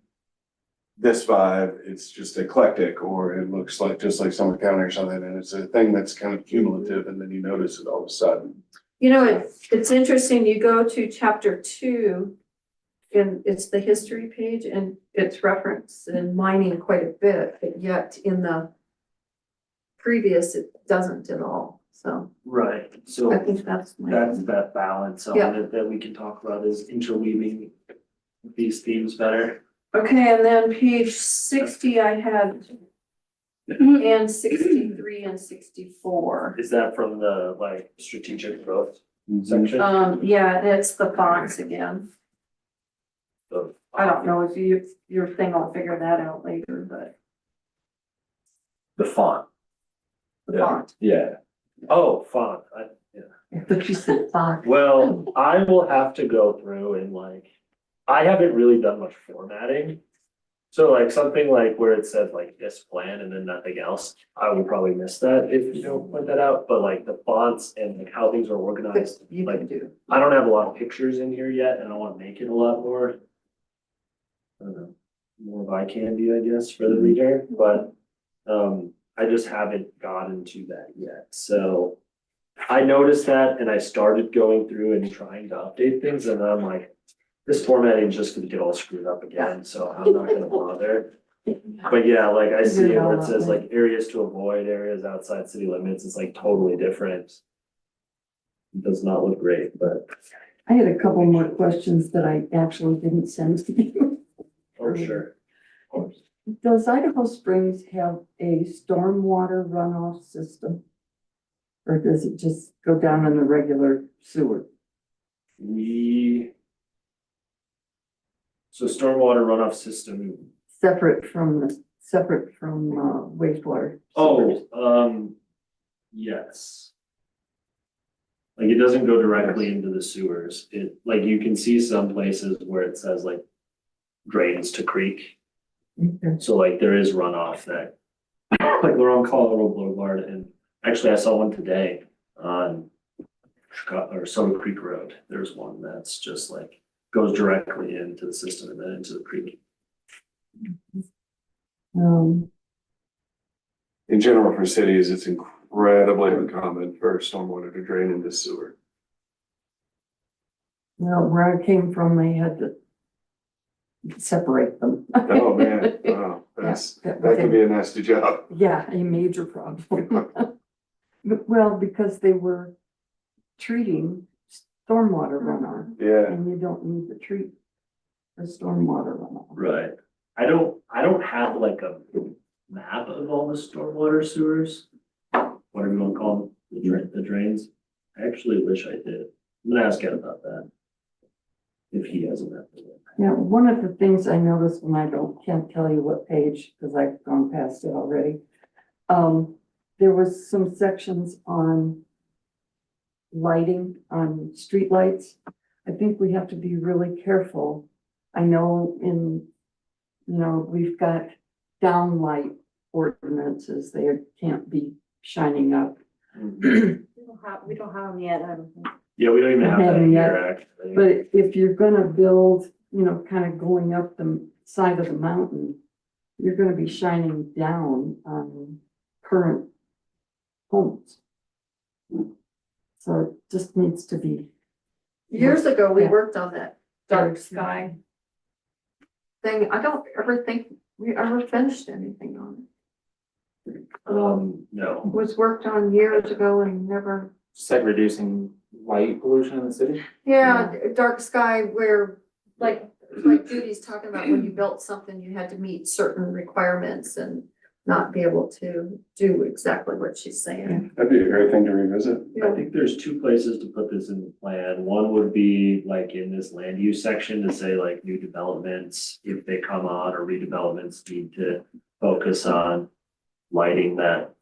this vibe, it's just eclectic, or it looks like, just like Summit County or something, and it's a thing that's kind of cumulative, and then you notice it all of a sudden. You know, it's interesting, you go to chapter 2, and it's the history page, and it's referenced in mining quite a bit, but yet in the previous, it doesn't at all, so Right, I so think that's my. that's that balance on Yeah. it that we can talk about is interweaving these themes better. Okay, and then page 60, I had, and 63 and 64. Is that from the like strategic growth section? Yeah, it's the fonts again. The- I don't know if you, your thing, I'll figure that out later, but The font, the Yeah. font. yeah. Oh, font, But you said five. well, I will have to go through and like, I haven't really done much formatting. So like something like where it says like this plan and then nothing else, I will probably miss that if you don't point that out, but like the fonts and like how things are But organized. you can do. I don't have a lot of pictures in here yet and I wanna make it a lot more. I don't know, more of eye candy, I guess, for the reader, but I just haven't gotten to that yet, so. I noticed that and I started going through and trying to update things and I'm like, this formatting is just gonna get all screwed up again, so I'm not gonna bother. But yeah, like I see it where it says like areas to avoid, areas outside city limits, it's like totally different. It does not look great, but I had a couple more questions that I actually didn't send to you. for sure. Does Idaho Springs have a stormwater runoff system? Or does it just go down in the regular sewer? So stormwater runoff system, Separate from wastewater? sewers? yes. Like it doesn't go directly into the sewers, it, like you can see some places where it says like drains to creek. Okay. So like there is runoff that, like we're on Colorado Boulevard and actually I saw one today on Chicago or Soda Creek Road. There's one that's just like goes directly into the system and then into the creek. Um, In general, for cities, it's incredibly uncommon for stormwater to drain into sewer. well, where I came from, they had to separate them. Oh, man, wow, that could be a nasty job. Yeah, a major problem. Well, because they were treating stormwater runoff, Yeah, and you don't need to treat the stormwater runoff. Right. I don't have like a map of all the stormwater sewers, whatever you wanna call them, the drains. I actually wish I did. I'm gonna ask Ed about that. If he has a map. Now, one of the things I noticed when can't tell you what page, because I've gone past it already. There was some sections on lighting, on streetlights. I think we have to be really careful. I know we've got downlight ordinances, they can't be shining up. We don't have them yet, I don't think. Yeah, we don't even have that Haven't yet, here, actually. But if you're gonna build, kind of going up the side of the mountain, you're gonna be shining down on current homes. So it just needs to be. Years ago, we Yeah. worked on that dark sky thing. I don't ever think we ever finished anything on it. No, It was worked on years ago and never, Just like reducing light pollution in the city? yeah, dark sky where, like Judy's talking about, when you built something, you had to meet certain requirements and not be able to do exactly what she's saying. That'd be a great thing to revisit. I think there's two places to put this in the plan. One would be like in this land use section to say like new developments, if they come on, or redevelopments need to focus on lighting that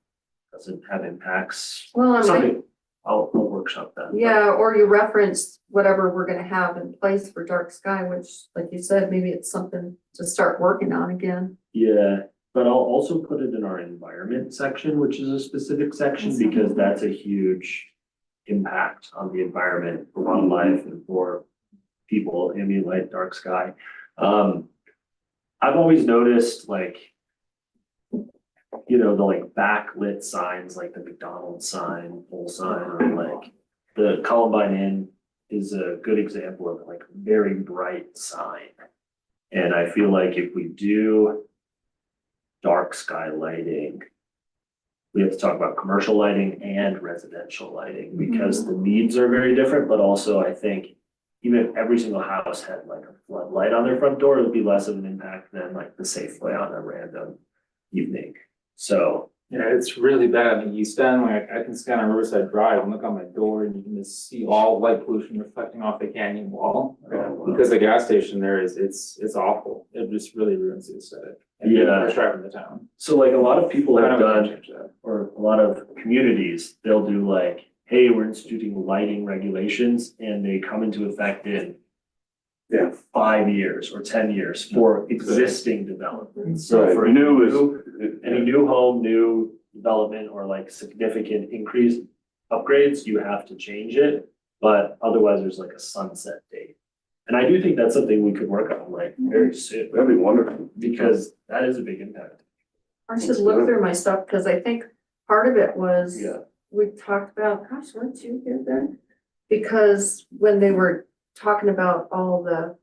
doesn't have impacts. Well, I might, Something, I'll workshop that. yeah, or you reference whatever we're gonna have in place for dark sky, which, like you said, maybe it's something to start working on again. Yeah, but I'll also put it in our environment section, which is a specific section, because that's a huge impact on the environment for wildlife and for people, ambient light, dark sky. I've always noticed like, the like backlit signs, like the McDonald's sign, pole sign, or like the Columbine Inn is a good example of like a very bright sign. And I feel like if we do dark sky lighting, we have to talk about commercial lighting and residential lighting, because the needs are very different, but also I think even if every single house had like a floodlight on their front door, it would be less of an impact than like the Safeway on a random evening. So, Yeah, it's really bad in the East End, like I can stand on Riverside Drive and look on my door and you can just see all light pollution reflecting off the canyon wall. Because the gas station there it's awful, it just really ruins the aesthetic. And people Yeah. are driving the town. so like a lot of people I have don't know if we done, can change that. or a lot of communities, they'll do like, hey, we're instituting lighting regulations, and they come into effect in 5 years or 10 years for existing developments. So Right, for new any is, new home, new development, or like significant increase upgrades, you have to change it. But otherwise, there's like a sunset date. And I do think that's something we could work on like very soon, that'd be wonderful. because that is a big impact. I should look through my stuff, because I think part of it was, Yeah. we talked about, gosh, weren't you here then? Because when they were talking about all the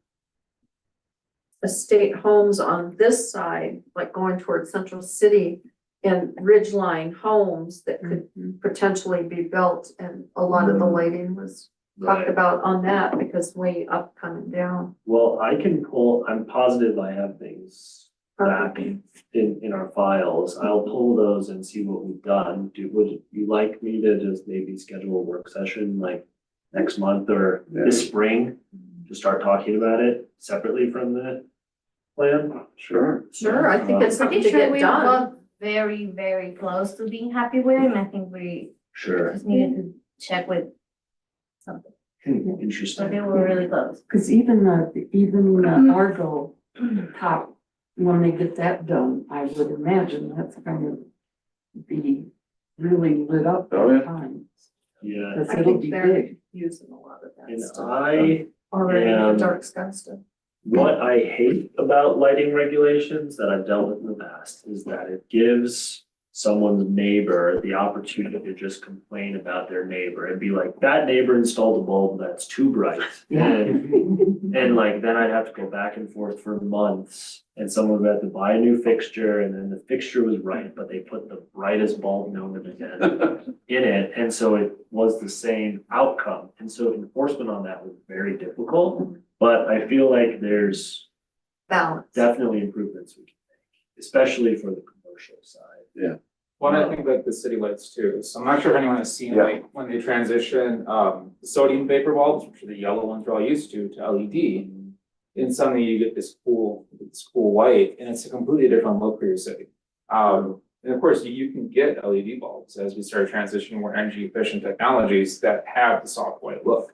estate homes on this side, like going towards Central City, and ridgeline homes that could potentially be built, and a lot of the lighting was talked Right. about on that, because way up coming down. Well, I'm positive I have things back in our files. I'll pull those and see what we've done. Would you like me to just maybe schedule a work session like next month or this spring to start talking about it separately from the plan? Sure. Sure, I think it's something Pretty to sure get we done. got very, very close to being happy with it, and I think we Sure. just needed to check with something, but Interesting. they were really close. Cause even the Argo top, when they get that done, I would imagine that's gonna be really lit up Oh, yeah. at times. Yeah. Cause I it'll think be they're big. using a lot of that And stuff I already, the am- dark sky stuff. What I hate about lighting regulations that I've dealt with in the past is that it gives someone's neighbor the opportunity to just complain about their neighbor and be like, that neighbor installed a bulb that's too bright. Yeah. And like, then I'd have to go back and forth for months, and someone would have to buy a new fixture, and then the fixture was right, but they put the brightest bulb known to man in it, and so it was the same outcome. And so enforcement on that was very difficult, but I feel like there's Balance. definitely improvements we can make, especially for the commercial side. One, I think like the city lights too, so I'm not sure if anyone has seen Yeah. like when they transition the sodium vapor bulbs, which are the yellow ones we're all used to LED. And suddenly you get this cool white, and it's a completely different look for your city. And of course, you can get LED bulbs as we start transitioning more energy efficient technologies that have the soft white look.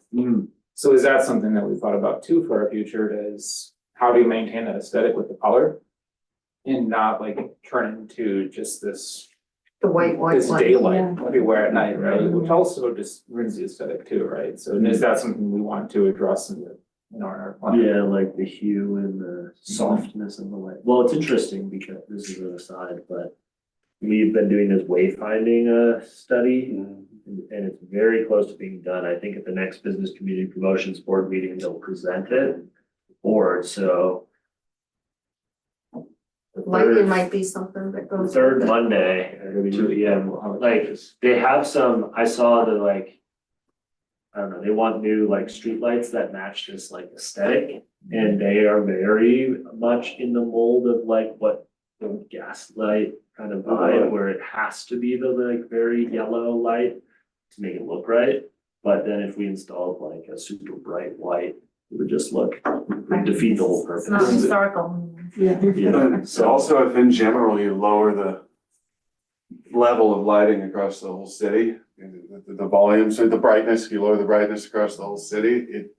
So is that something that we thought about too for our future, is how do you maintain that aesthetic with the color? And not like turn into just this The white It's one. daylight everywhere at night, right, which also just ruins the aesthetic too, right, so is that something we want to address in our plan? Yeah, like the hue and the softness and the light. Well, it's interesting because this is an aside, but we've been doing this wayfinding study and it's very close to being done. I think at the next Business Community Promotions Board meeting, they'll present it. Or so. The Lighting third- might be something that the goes. third with it. Monday, at 2 p.m. Like they have some, I saw the like. I don't know, they want new like streetlights that match this like aesthetic. And they are very much in the mold of like what the gaslight kind of vibe, where it has to be the like very yellow light to make it look right. But then if we installed like a super bright white, it would just look, it would defeat the whole It's not purpose. historical. Yeah. Yeah, So also if in general you lower the level of lighting across the whole city, the volume, so the brightness, if you lower the brightness across the whole city, it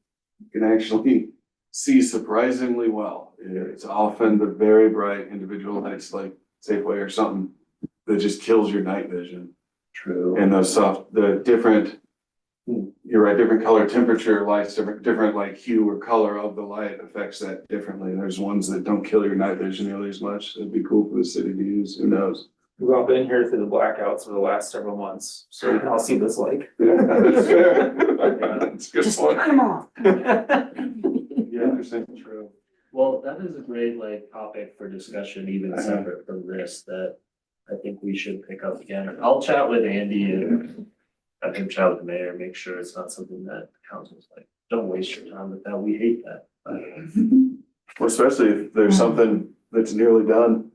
can actually see surprisingly well. It's often the very bright individual lights like Safeway or something that just kills your night vision. true. And those the different, you're right, different color temperature lights, different like hue or color of the light affects that differently. There's ones that don't kill your night vision nearly as much. It'd be cool for the city to use, who knows? We've all been here through the blackouts for the last several months, so we can all see this like. Yeah, that's fair. That's a good Just point. turn them off. Yeah, interesting. True. Well, that is a great like topic for discussion, even separate from this, that I think we should pick up again. I'll chat with Andy and have him chat with the mayor, make sure it's not something that the council's like, don't waste your time with that, we hate that. Well, especially if there's something that's nearly done,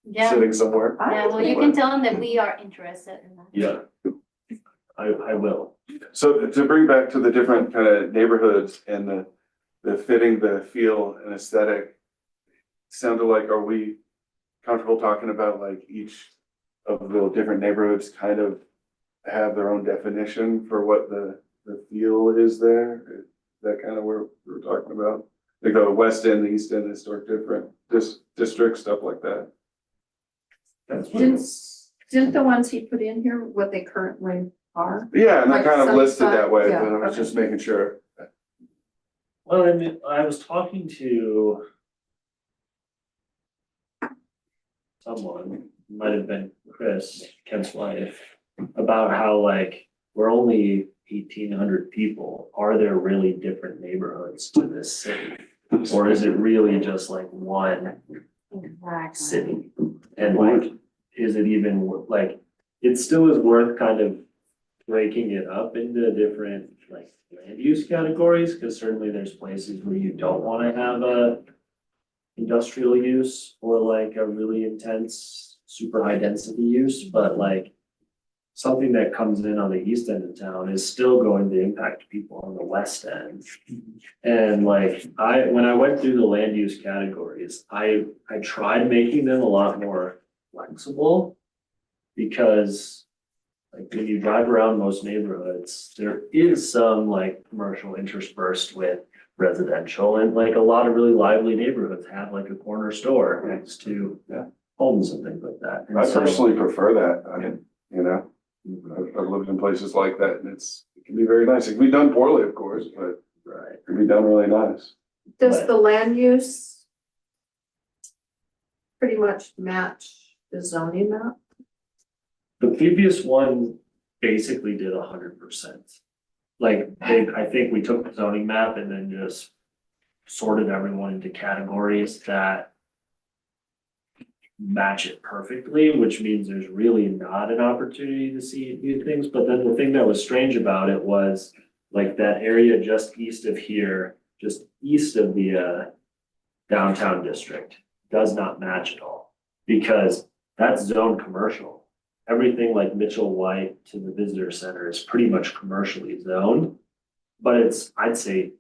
Yeah, sitting somewhere. yeah, well, you can tell them that we are interested in that. Yeah. I will. So to bring back to the different kind of neighborhoods and the fitting the feel and aesthetic, sounded like, are we comfortable talking about like each of the different neighborhoods kind of have their own definition for what the feel is there? Is that kind of where we're talking about? Like the west end, the east end, historic different districts, stuff like that. Didn't the ones he put in here, what they currently are? Yeah, and they're Like kind of listed Sunnyside? that way, Yeah, but I was okay. just making sure. Well, I mean, I was talking to someone, might have been Chris, Kent's wife, about how like, we're only 1,800 people. Are there really different neighborhoods to this city? Or is it really just like one Exactly. city? And like, is it even like, it still is worth kind of breaking it up into different like land use categories, because certainly there's places where you don't want to have a industrial use or like a really intense, super high density use, but like something that comes in on the east end of town is still going to impact people on the west end. And like, when I went through the land use categories, I tried making them a lot more flexible. Because like when you drive around most neighborhoods, there is some like commercial interspersed with residential, and like a lot of really lively neighborhoods have like a corner store next to homes and things like that. And I so- personally prefer that. I mean, you know, I've lived in places like that and it can be very nice. It can be done poorly, of course, but Right. it can be done really nice. Does the land use pretty much match the zoning map? The previous one basically did 100%. Like, I think we took the zoning map and then just sorted everyone into categories that match it perfectly, which means there's really not an opportunity to see new things. But then the thing that was strange about it was like that area just east of here, just east of the downtown district does not match at all, because that's zoned commercial. Everything like Mitchell White to the visitor center is pretty much commercially zoned. But it's, I'd say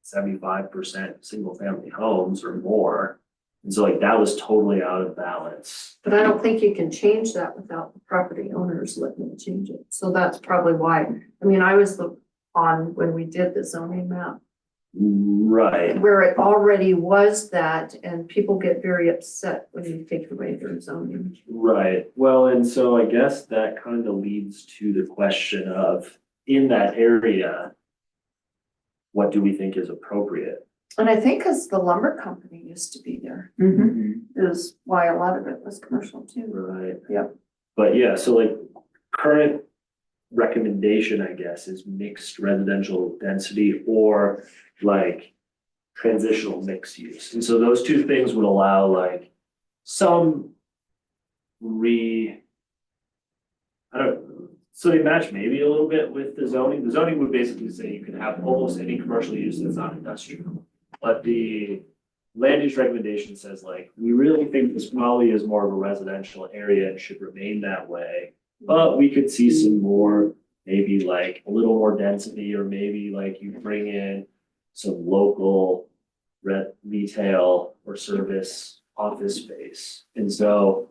75% single family homes or more. And so like that was totally out of balance. But I don't think you can change that without the property owners letting them change it. So that's probably why. I mean, I was on when we did the zoning map. Right, where it already was that, and people get very upset when you take away their zoning. right. Well, and so I guess that kind of leads to the question of, in that area, what do we think is appropriate? And I think because the lumber company used to be there, is why a lot of it was commercial too. Right. Yep. But yeah, so like current recommendation, I guess, is mixed residential density or like transitional mixed use. And so those two things would allow like some I don't, so they match maybe a little bit with the zoning. The zoning would basically say you can have almost any commercial use that's not industrial. But the land use recommendation says like, we really think this probably is more of a residential area and should remain that way. But we could see some more, maybe like a little more density, or maybe like you bring in some local retail or service office space. And so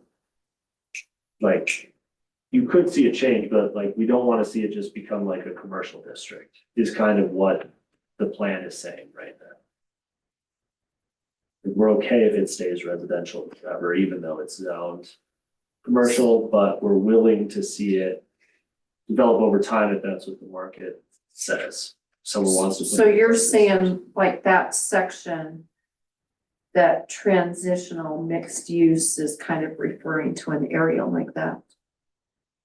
like, you could see a change, but like, we don't want to see it just become like a commercial district, is kind of what the plan is saying right now. We're okay if it stays residential forever, even though it's zoned commercial, but we're willing to see it develop over time if that's what the market says. Someone wants to. So you're saying like that section, that transitional mixed use is kind of referring to an area like that?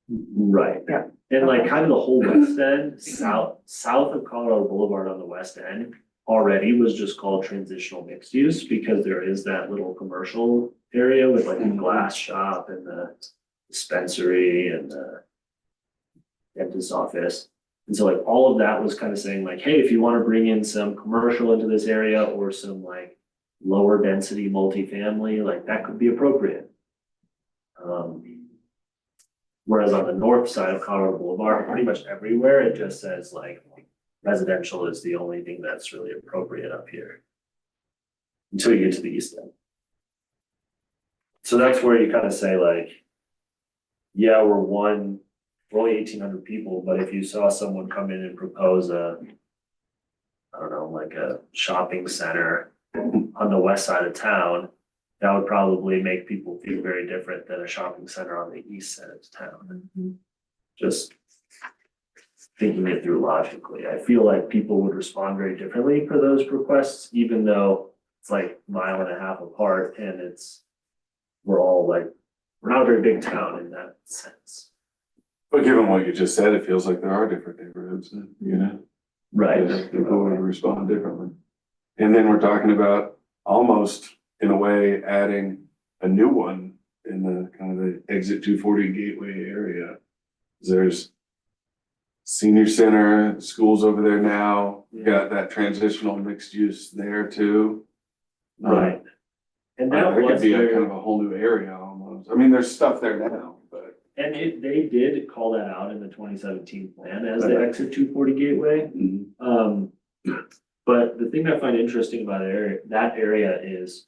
Right. Yeah. And like kind of the whole west end, south of Colorado Boulevard on the west end already was just called transitional mixed use because there is that little commercial area with like a glass shop and the dispensary and the dentist's office. And so like all of that was kind of saying like, hey, if you want to bring in some commercial into this area or some like lower density multifamily, like that could be appropriate. Whereas on the north side of Colorado Boulevard, pretty much everywhere, it just says like residential is the only thing that's really appropriate up here. Until you get to the east end. So that's where you kind of say like, yeah, we're only 1,800 people, but if you saw someone come in and propose I don't know, like a shopping center on the west side of town, that would probably make people feel very different than a shopping center on the east side of town. Just thinking it through logically, I feel like people would respond very differently for those requests, even though it's like 1.5 miles apart and we're not a very big town in that sense. But given what you just said, it feels like there are different neighborhoods, Right. People would respond differently. And then we're talking about almost, in a way, adding a new one in the kind of the exit 240 gateway area. There's senior center, schools over there now, you got that transitional mixed use there too. Right. And that There could was be a kind their, of a whole new area almost. I mean, there's stuff there now, but. and they did call that out in the 2017 plan as the exit 240 gateway. But the thing I find interesting about that area is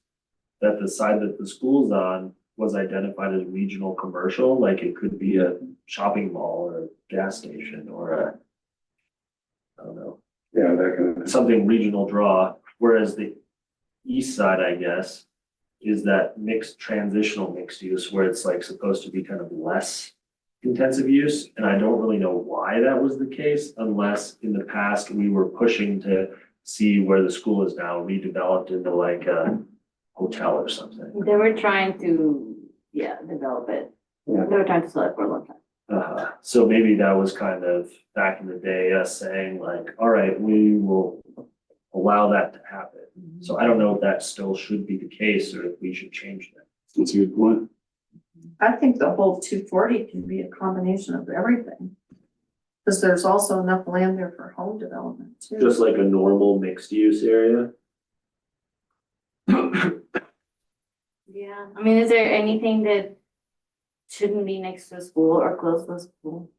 that the side that the school's on was identified as regional commercial, like it could be a shopping mall or a gas station or I don't know, Yeah, that kind of. something regional draw, whereas the east side, I guess, is that transitional mixed use where it's like supposed to be kind of less intensive use. And I don't really know why that was the case, unless in the past we were pushing to see where the school is now redeveloped into like a hotel or something. They were trying to, develop it. Yeah. They were trying to sell it for a long time. So maybe that was kind of back in the day, us saying like, all right, we will allow that to happen. So I don't know if that still should be the case or if we should change that. That's a good point. I think the whole 240 can be a combination of everything. Because there's also enough land there for home development too. Just like a normal mixed use area. Yeah, I mean, is there anything that shouldn't be next to a school or close to a school?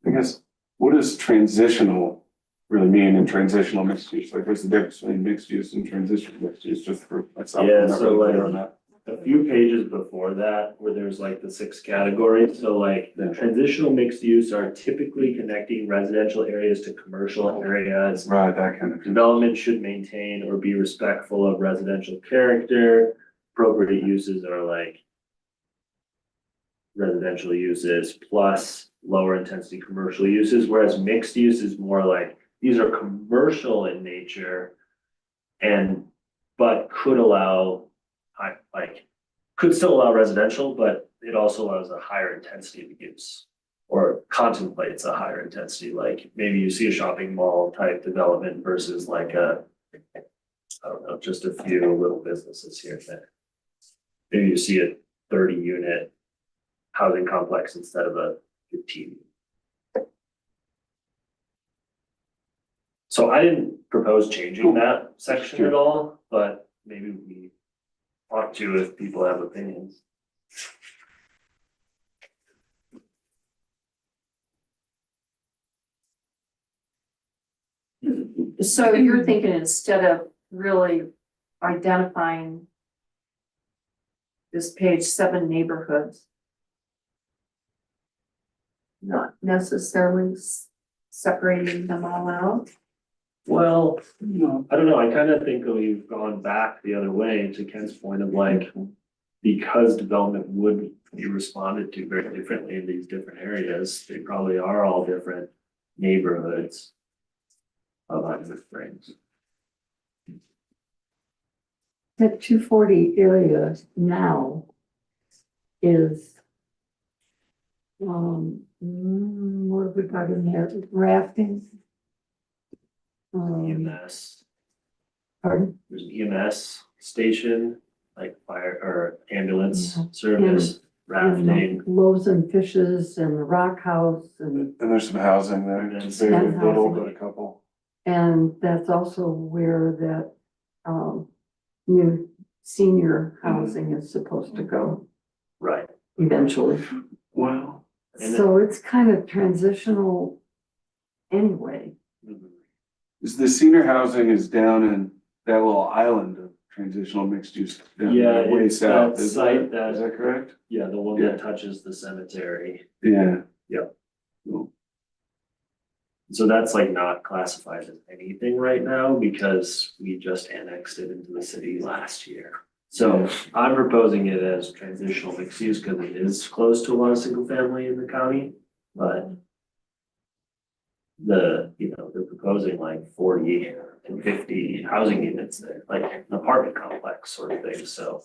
I guess, what does transitional really mean in transitional mixed use? Like, what's the difference between mixed use and transitional mixed use, just for myself? Yeah, I'm not so really clear like- on that. a few pages before that, where there's like the 6 categories, so like the transitional mixed use are typically connecting residential areas to commercial areas. Right, that kind of. Development should maintain or be respectful of residential character. Appropriate uses are like residential uses plus lower intensity commercial uses, whereas mixed use is more like, these are commercial in nature and, but could allow, could still allow residential, but it also allows a higher intensity of use or contemplates a higher intensity, like maybe you see a shopping mall type development versus like a, I don't know, just a few little businesses here and there. Maybe you see a 30-unit housing complex instead of a 15. So I didn't propose changing that section at all, but maybe we ought to if people have opinions. So you're thinking instead of really identifying this page 7 neighborhoods, not necessarily separating them all out? Well, I don't know, I kind of think that we've gone back the other way to Ken's point of like, because development would be responded to very differently in these different areas, they probably are all different neighborhoods of Idaho Springs. That 240 area now is, what have we got in there? Rafting? EMS, Pardon? there's an EMS station, like fire or ambulance Yeah. service, rafting. And Loaves and Fishes and the Rock House and there's some housing there, And then just very some little, housing. but a couple. And that's also where that, new senior housing is supposed to go Right. eventually. Well. And So it's kind of transitional anyway. Mhm. Is the senior housing is down in that little island of transitional mixed use down Yeah, there way it's south, that is site that, is that correct? Yeah, the one Yeah. that touches the cemetery. Yeah. Yep. Cool. So that's like not classified as anything right now because we just annexed it into the city last year. So I'm proposing it as transitional mixed use because it is close to a lot of single family in the county, but they're proposing like 40 and 50 housing units there, like an apartment complex sort of thing, so.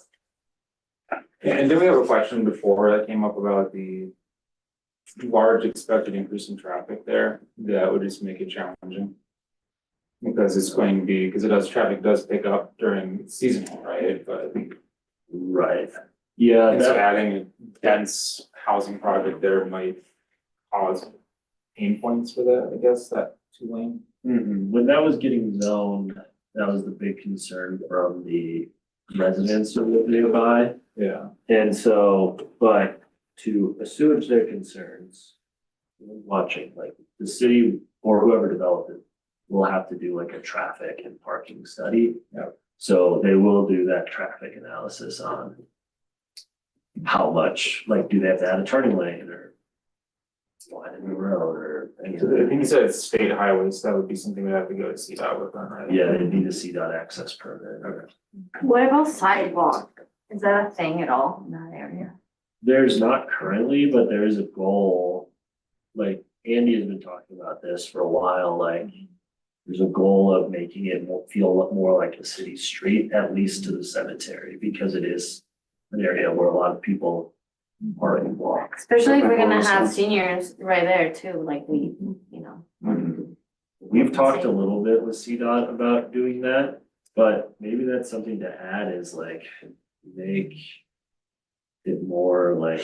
And then we have a question before that came up about the large expected increase in traffic there, that would just make it challenging. Because it's going to be, because traffic does pick up during seasonal, right? But Right. Yeah, and so that, adding a dense housing project there might cause pain points for that, I guess, that 2 lane. when that was getting zoned, that was the big concern from the residents who live nearby. Yeah. And so, but to assuage their concerns, watching, like the city or whoever developed it will have to do like a traffic and parking study. Yep. So they will do that traffic analysis on how much, like, do they have to add a turning lane or widen the road or any of I think that? you said it's state highways, that would be something we'd have to go to CDOT with, then, right? Yeah, they need a CDOT access permit. What about sidewalk? Is that a thing at all in that area? There's not currently, but there is a goal, like Andy has been talking about this for a while, like. There's a goal of making it feel more like a city street, at least to the cemetery, because it is an area where a lot of people already walk. Especially if we're That gonna makes have sense. seniors right there too, like we, you know. We've talked a little bit with CDOT about doing that, but maybe that's something to add is like make it more like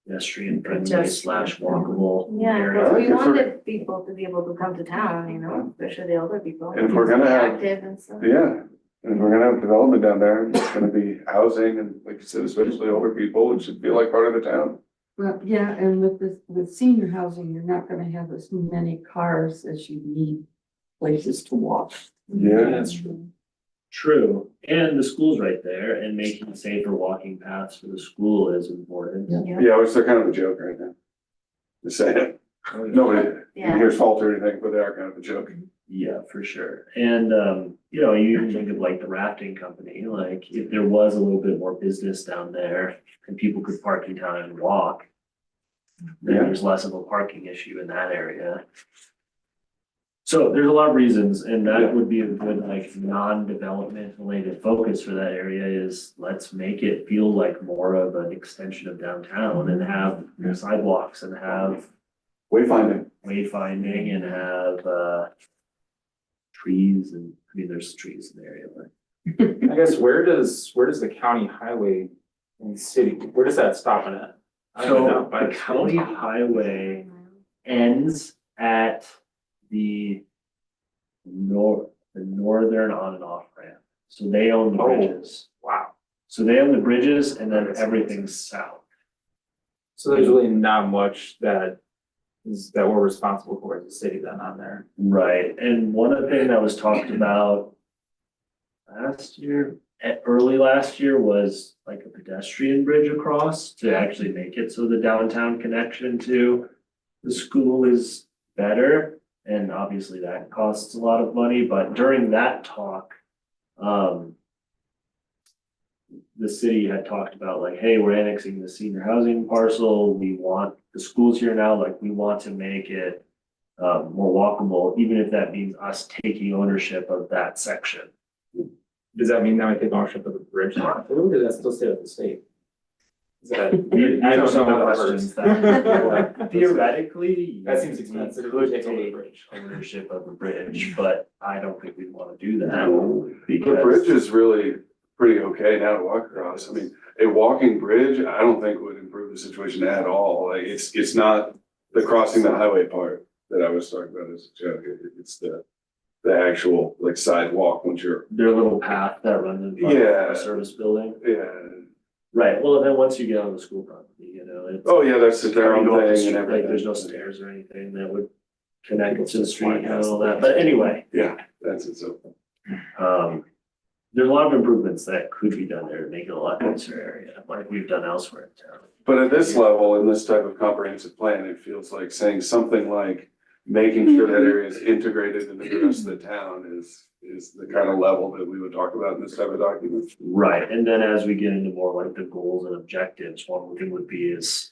pedestrian friendly slash walkable Yeah, area. because we If we're- wanted people to be able to come to town, you know, especially the older people. And if we're gonna have- Active and stuff. Yeah, and if we're gonna have development down there, it's gonna be housing and like you said, especially older people, it should feel like part of the town. Well, yeah, and with senior housing, you're not gonna have as many cars as you need places to walk. Yeah. That's true. True, and the school's right there, and making safer walking paths for the school is important. Yeah, which they're kind of a joke right now. Just saying, nobody Yeah. here's fault or anything, but they are kind of a joke. Yeah, for sure. And, you know, you even think of like the rafting company, like if there was a little bit more business down there and people could park in town and walk, then Yeah. there's less of a parking issue in that area. So there's a lot of reasons, and Yeah. that would be a good like non-development related focus for that area is let's make it feel like more of an extension of downtown and have sidewalks and have Wayfinding. wayfinding and have trees and, I mean, there's trees in the area, but. I guess where does the county highway in the city, where does that stop at? I don't know, So but- the county highway ends at the northern on and off ramp. So they own the Oh. bridges. Wow, So they own the bridges and then everything's south. so there's really not much that we're responsible for as a city then on there. Right, and one of the things that was talked about last year, early last year was like a pedestrian bridge across to actually make it so the downtown connection to the school is better. And obviously that costs a lot of money, but during that talk, the city had talked about like, hey, we're annexing the senior housing parcel. We want the schools here now, like we want to make it more walkable, even if that means us taking ownership of that section. Does that mean that we take ownership of the bridge? Or does that still stay with the state? Is that? These I are don't some know of the that questions first. that theoretically. That seems we expensive if Could we take over the take bridge. ownership of the bridge, but I don't think we'd wanna do that. The bridge is really pretty okay now to walk across. I mean, a walking bridge, I don't think would improve the situation at all. Like, it's not the crossing the highway part that I was talking about as a joke. It's the actual like sidewalk once you're, Their little path that runs in front Yeah. of the service building. yeah. Right, well, then once you get on the school property, you know, it's. Oh, yeah, that's their own You go up the thing street, and like, everything. there's no stairs or anything that would connect it to the street and all that, but anyway, Yeah, that's it. So, there's a lot of improvements that could be done there to make it a lot nicer area, like we've done elsewhere in town. but at this level, in this type of comprehensive plan, it feels like saying something like making sure that area is integrated into the rest of the town is the kind of level that we would talk about in this type of document. Right, and then as we get into more like the goals and objectives, one thing would be is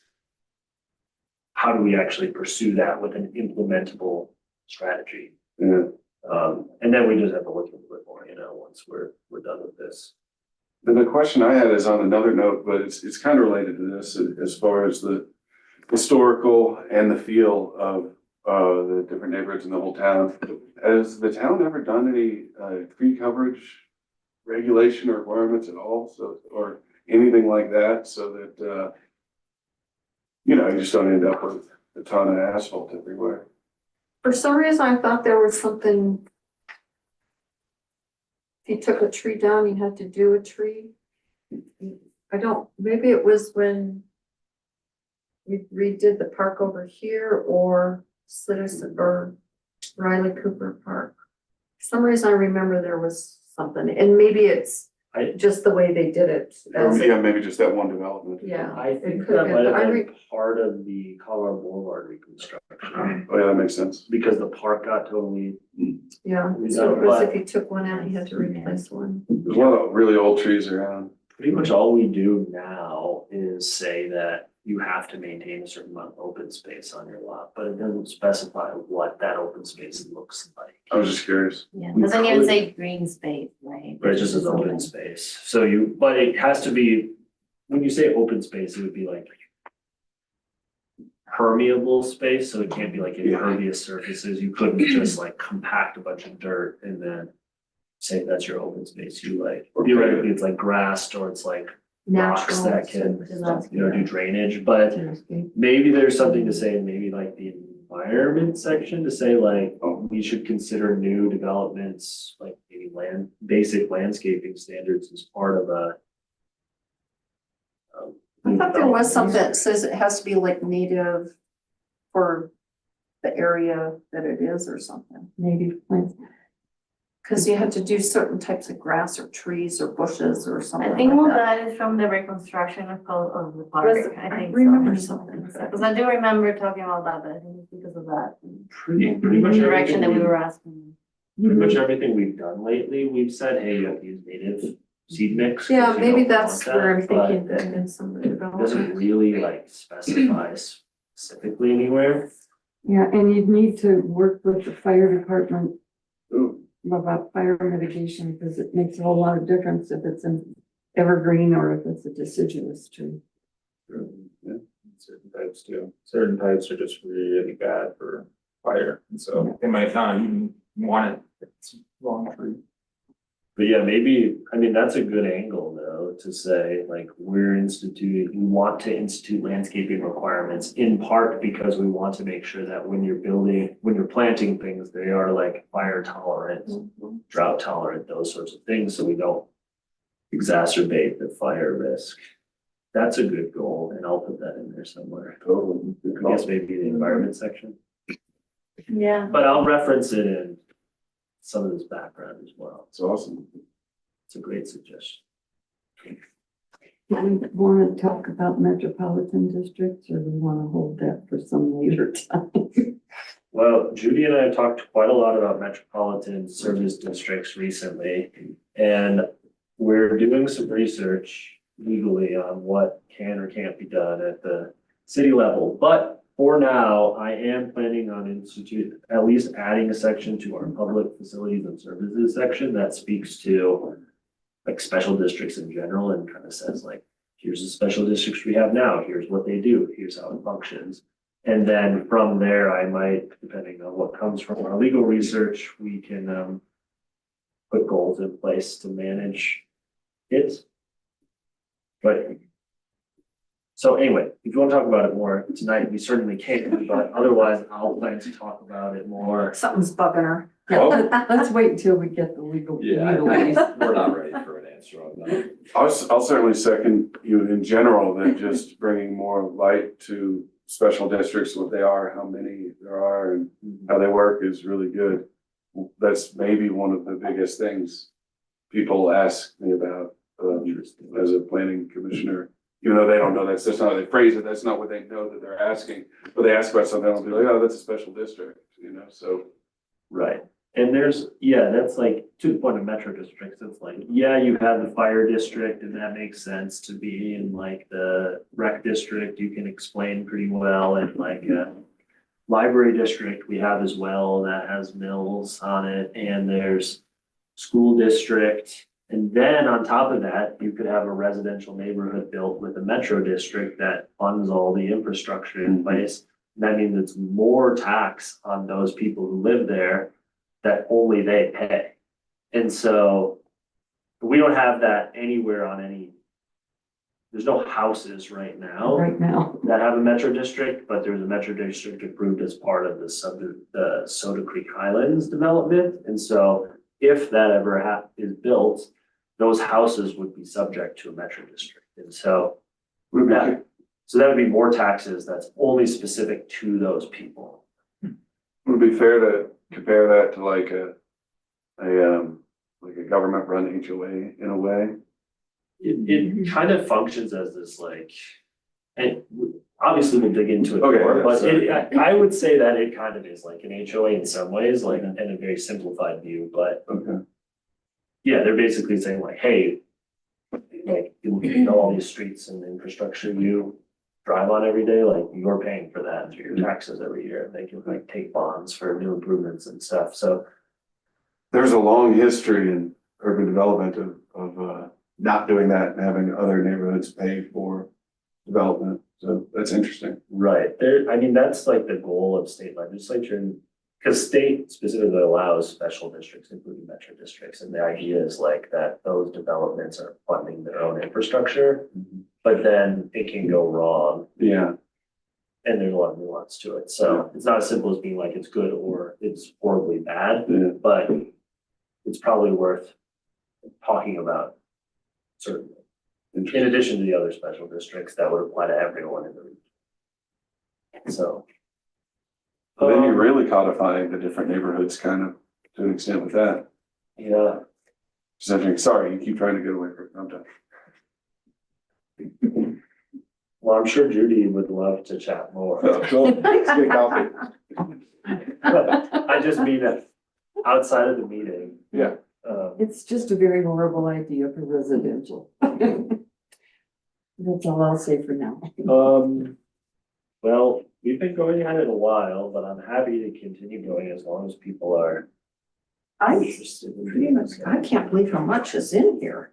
how do we actually pursue that with an implementable strategy? Yeah. And then we just have to look a little bit more, you know, once we're done with this. And the question I had is on another note, but it's kind of related to this as far as the historical and the feel of the different neighborhoods in the whole town. Has the town ever done any tree coverage regulation or requirements at all? So, or anything like that so that you know, you just don't end up with a ton of asphalt everywhere. For some reason, I thought there was something. If you took a tree down, you had to do a tree. I don't, maybe it was when we redid the park over here or Citizen or Riley Cooper Park. For some reason, I remember there was something, and maybe it's just the way they did it. as a- Yeah, maybe just that one development. Yeah. I think could that have might been. I have been part of the Colorado Boulevard reconstruction, Oh, yeah, that makes sense. because the park got totally. Yeah, We so got it was what? if you took one out, you had to replace one. There's a lot of really old trees around. Pretty much all we do now is say that you have to maintain a certain amount of open space on your lot, but it doesn't specify what that open space looks like. I was just curious. Yeah, We doesn't even could- say green space, right? But it just is open space, so but it has to be, when you say open space, it would be like permeable space, so it can't be like Yeah. impervious surfaces, you couldn't just like compact a bunch of dirt and then say that's your open space, you like, Or theoretically, it's like grass, or it's like rocks Natural. that can, you know, do drainage, but maybe there's something to say, maybe like the environment section to say like, we should consider new developments, like maybe basic landscaping standards as part of a. I thought there was something that says it has to be like native for the area that it is or something. Native plants. Cause you had to do certain types of grass or trees or bushes or something I think like all that. that is from the reconstruction of the park, Was- I I think remember so. something. Because I do remember talking about that, but I think it's because of that Pretty much direction that we everything, were asking. pretty much everything we've done lately, we've said, hey, you have to use native seed mix. 'cause Yeah, you maybe don't that's want where I'm that, but thinking that in some of the it doesn't development. really like specify specifically anywhere. Yeah, and you'd need to work with the fire department about fire mitigation, because it makes a whole lot of difference if it's an evergreen or if it's a deciduous tree. Certain types do. Certain types are just really bad for fire, and so they might not even want it. It's wrong tree. But yeah, maybe, I mean, that's a good angle though, to say like, we want to institute landscaping requirements in part because we want to make sure that when you're planting things, they are like fire tolerant, drought tolerant, those sorts of things, so we don't exacerbate the fire risk. That's a good goal, and I'll put that in there somewhere. Totally. I guess maybe the environment section, Yeah. but I'll reference it in some of this background as well. It's awesome. It's a great suggestion. Do we want to talk about metropolitan districts, or do we want to hold that for some later time? Well, Judy and I have talked quite a lot about metropolitan service districts recently, and we're doing some research legally on what can or can't be done at the city level. But for now, I am planning on at least adding a section to our public facilities and services section that speaks to like special districts in general and kind of says like, here's the special districts we have now, here's what they do, here's how it functions. And then from there, I might, depending on what comes from our legal research, we can put goals in place to manage it. But so anyway, if you want to talk about it more tonight, we certainly can, but otherwise I'll plan to talk about it more. Something's bugging her. Let's wait until we get the legal. Yeah, legalese. we're not ready for an answer on that. I'll certainly second you in general, that just bringing more light to special districts, what they are, how many there are, and how they work is really good. That's maybe one of the biggest things people ask me about, as a planning commissioner. Even though they don't know, that's not how they phrase it, that's not what they know that they're asking, but they ask about something, I'll be like, oh, that's a special district, so. Right, and that's like, to the point of metro districts, it's like, yeah, you have the fire district and that makes sense to be in like the rec district, you can explain pretty well, and like a library district we have as well, that has mills on it, and there's school district. And then on top of that, you could have a residential neighborhood built with a metro district that funds all the infrastructure in place. That means it's more tax on those people who live there that only they pay. And so we don't have that anywhere on there's no houses right now Right now. that have a metro district, but there's a metro district approved as part of the Soda Creek Highlands development. And so if that ever is built, those houses would be subject to a metro district. And so that would be more taxes that's only specific to those people. Would it be fair to compare that to like a government run HOA in a way? It kind of functions as this like, and obviously we'll dig into it Okay, more, yeah, but sorry. I would say that it kind of is like an HOA in some ways, like in a very simplified view, but Okay. yeah, they're basically saying like, hey, like, you know, all these streets and infrastructure you drive on every day, like you're paying for that through your taxes every year. They can like take bonds for new improvements and stuff, so. There's a long history in urban development of not doing that and having other neighborhoods pay for development, so that's interesting. Right, I mean, that's like the goal of state legislature, because state specifically allows special districts, including metro districts, and the idea is like that those developments are funding their own infrastructure, but then it can go wrong, Yeah, and there's a lot of nuance to it, so it's not as simple as being like it's good or it's horribly bad, yeah. but it's probably worth talking about, certainly, in addition to the other special districts that would apply to everyone in the region. So. But then you're really codifying the different neighborhoods kind of to an extent with that. Yeah, Sorry, you keep trying to get away from it. I'm done. well, I'm sure Judy would love to chat more. Cool. Let's get coffee. I just mean that outside of the meeting. Yeah. It's just a very horrible idea for residential. That's all I'll say for now. Well, we've been going at it a while, but I'm happy to continue going as long as people are I interested in pretty doing much, this. I can't believe how much is in here.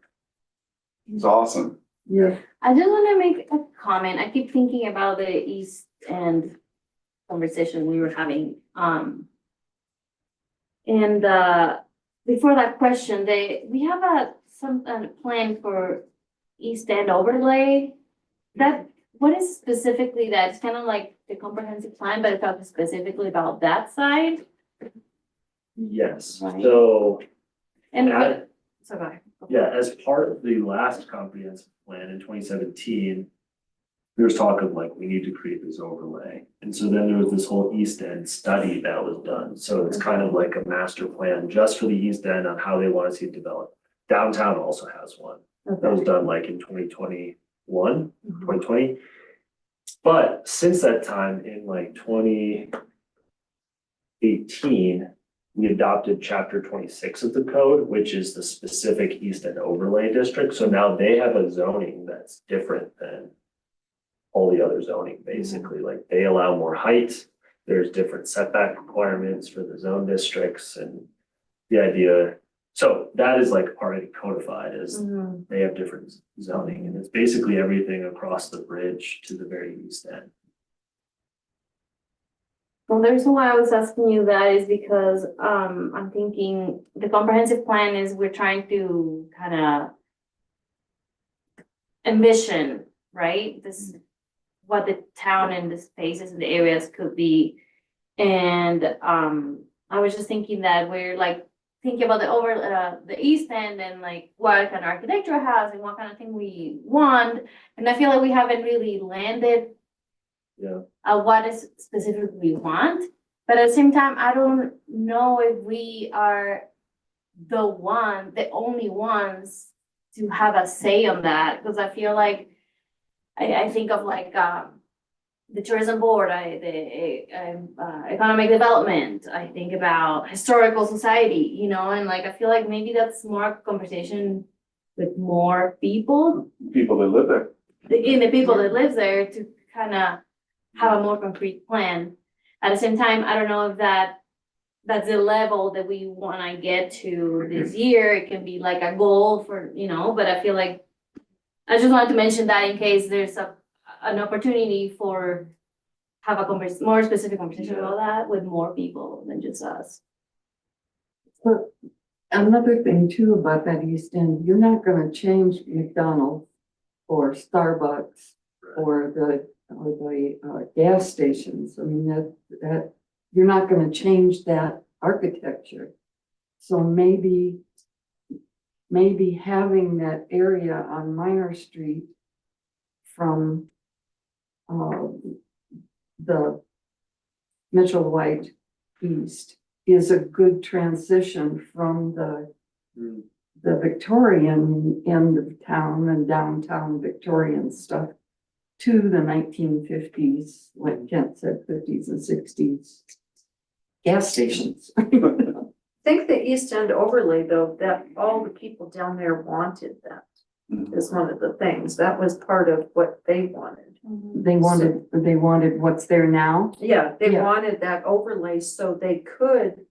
It's awesome. Yeah, I just wanna make a comment. I keep thinking about the East End conversation we were having, and, before that question, we have a plan for East End overlay. What is specifically that? It's kind of like the comprehensive plan, but it talks specifically about that side. Yes, Right. so, And Yeah. what, so go ahead. yeah, as part of the last comprehensive plan in 2017, there was talk of like, we need to create this overlay. And so then there was this whole East End study that was done. So it's kind of like a master plan just for the East End on how they want to see it develop. Downtown also has one. That was done like in 2021, 2020. But since that time, in like 2018, we adopted chapter 26 of the code, which is the specific East End overlay district. So now they have a zoning that's different than all the other zoning, basically. Like they allow more height. There's different setback requirements for the zone districts and the idea. So that is like already codified as they have different zoning, and it's basically everything across the bridge to the very east end. Well, the reason why I was asking you that is because, I'm thinking the comprehensive plan is we're trying to kind of envision, right? This, what the town and the spaces and the areas could be. And, I was just thinking that we're like, thinking about the east end and like what kind of architecture it has and what kind of thing we want. And I feel like we haven't really landed Yeah, what is specifically we want. But at the same time, I don't know if we are the only ones to have a say on that, because I feel like I think of like the tourism board, economic development, I think about historical society, and like I feel like maybe that's more conversation with more people, People that live there. the people that live there, to kind of have a more concrete plan. At the same time, I don't know if that's the level that we wanna get to this year. It can be like a goal for, but I feel like I just wanted to mention that in case there's an opportunity for have a more specific conversation about that with more people than just us. but another thing too about that East End, you're not gonna change McDonald's or Starbucks or the gas stations. I mean, that you're not gonna change that architecture. So maybe having that area on Minor Street from the Mitchell White East is a good transition from the Victorian end of town and downtown Victorian stuff to the 1950s, like Kent said, 50s and 60s gas stations. I think the East End overlay though, that all the people down there wanted that is one of the things. That was part of what they wanted. They wanted what's there now. Yeah, they Yeah. wanted that overlay so they could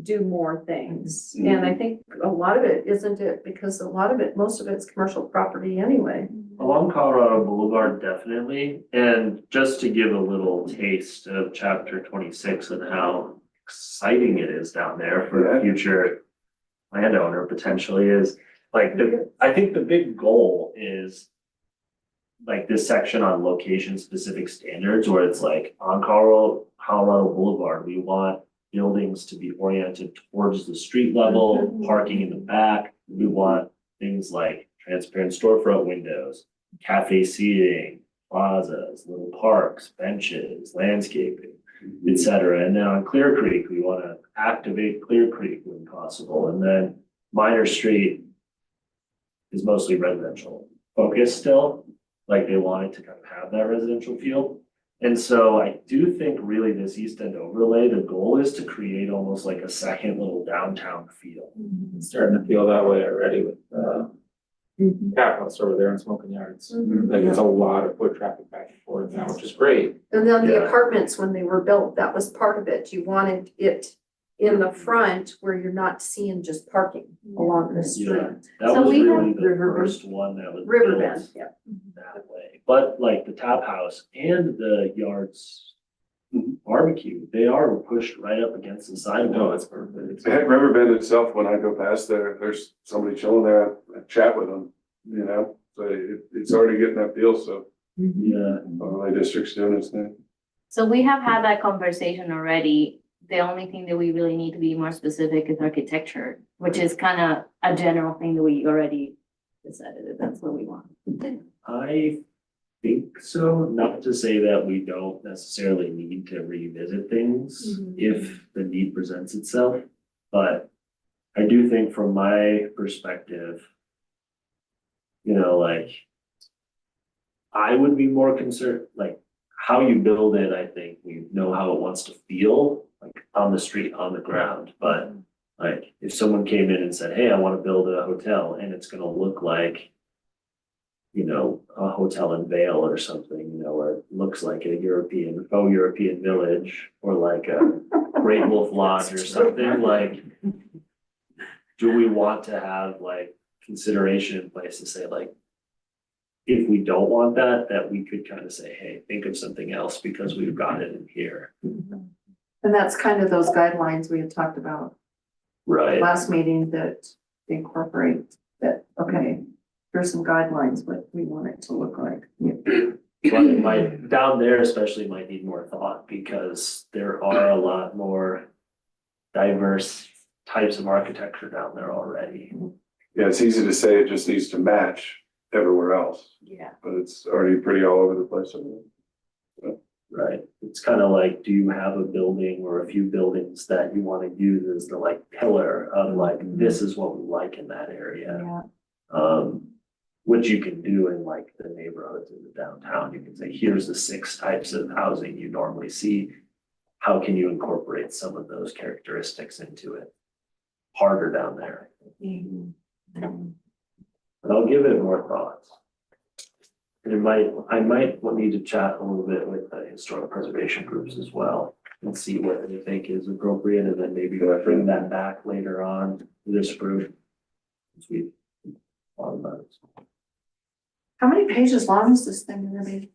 do more things. And I think a lot of it, isn't it, because a lot of it, most of it's commercial property anyway. along Colorado Boulevard, definitely. And just to give a little taste of chapter 26 and how exciting it is down there for a future landowner potentially is like, I think the big goal is like this section on location specific standards where it's like on Colorado Boulevard, we want buildings to be oriented towards the street level, parking in the back. We want things like transparent storefront windows, cafe seating, plazas, little parks, benches, landscaping. et cetera. And then on Clear Creek, we want to activate Clear Creek when possible. And then Minor Street is mostly residential focused still, like they wanted to kind of have that residential feel. And so I do think really this East End overlay, the goal is to create almost like a second little downtown feel. It's starting to feel that way already with, Mhm. Cat House over there in Smoking Yards. Mhm. Like, there's a lot of foot traffic back and forth now, which is great. And then the Yeah. apartments, when they were built, that was part of it. You wanted it in the front where you're not seeing just parking along the street. Yeah, that So was we really have the Riverbend. first one that was Riverbend, built yeah. that way. But like the Tap House and the Yards barbecue, they are pushed right up against the No, sidewalk. it's perfect. Heck, Riverbend itself, when I go past there, if there's somebody chilling there, I chat with them, you know? So it's already getting that feel, so Yeah, overlay district's doing its thing. So we have had that conversation already. The only thing that we really need to be more specific is architecture, which is kind of a general thing that we already decided that that's what we want. I think so. Not to say that we don't necessarily need to revisit things Mhm. if the need presents itself. But I do think from my perspective, you know, like I would be more concerned, like how you build it, I think we know how it wants to feel, like on the street, on the ground. But like if someone came in and said, hey, I want to build a hotel and it's gonna look like, you know, a hotel in Vale or something, you know, where it looks like a faux European village or like a Great Wolf Lodge or something, like, do we want to have like consideration in place to say like, if we don't want that, that we could kind of say, hey, think of something else because we've got it in here. And that's kind of those guidelines we had talked about Right. last meeting that incorporate that, okay, here's some guidelines, what we want it to look like. But it might, down there especially might need more thought because there are a lot more diverse types of architecture down there already. Yeah, it's easy to say it just needs to match everywhere else, Yeah. but it's already pretty all over the place. Right, it's kind of like, do you have a building or a few buildings that you want to use as the like pillar of like, this is what we like in that area? Yeah. Which you can do in like the neighborhoods in the downtown, you can say, here's the 6 types of housing you normally see. How can you incorporate some of those characteristics into it? Harder down there, but I'll give it more thoughts. And I might need to chat a little bit with the historic preservation groups as well and see what they think is appropriate and then maybe bring that back later on to this group. As we thought about it. How many pages long is this thing gonna be?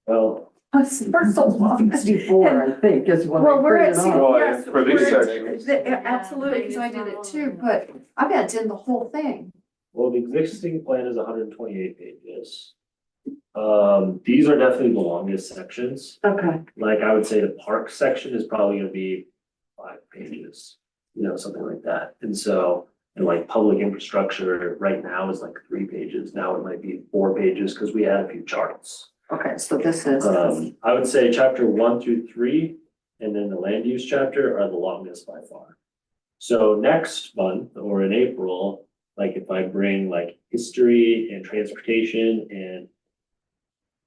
Well, We're so long. 64, I think, is what I Well, we're at, printed off. Well, yes, for these we're at- sections. Absolutely, because I did it too, but I bet it's in the whole thing. well, the existing plan is 128 pages. These are definitely the longest sections. Okay. Like I would say the park section is probably gonna be 5 pages, you know, something like that. And so, and like public infrastructure right now is like 3 pages. Now it might be 4 pages because we had a few charts. Okay, so this is, I would say chapter 1 through 3 and then the land use chapter are the longest by far. So next month or in April, like if I bring like history and transportation and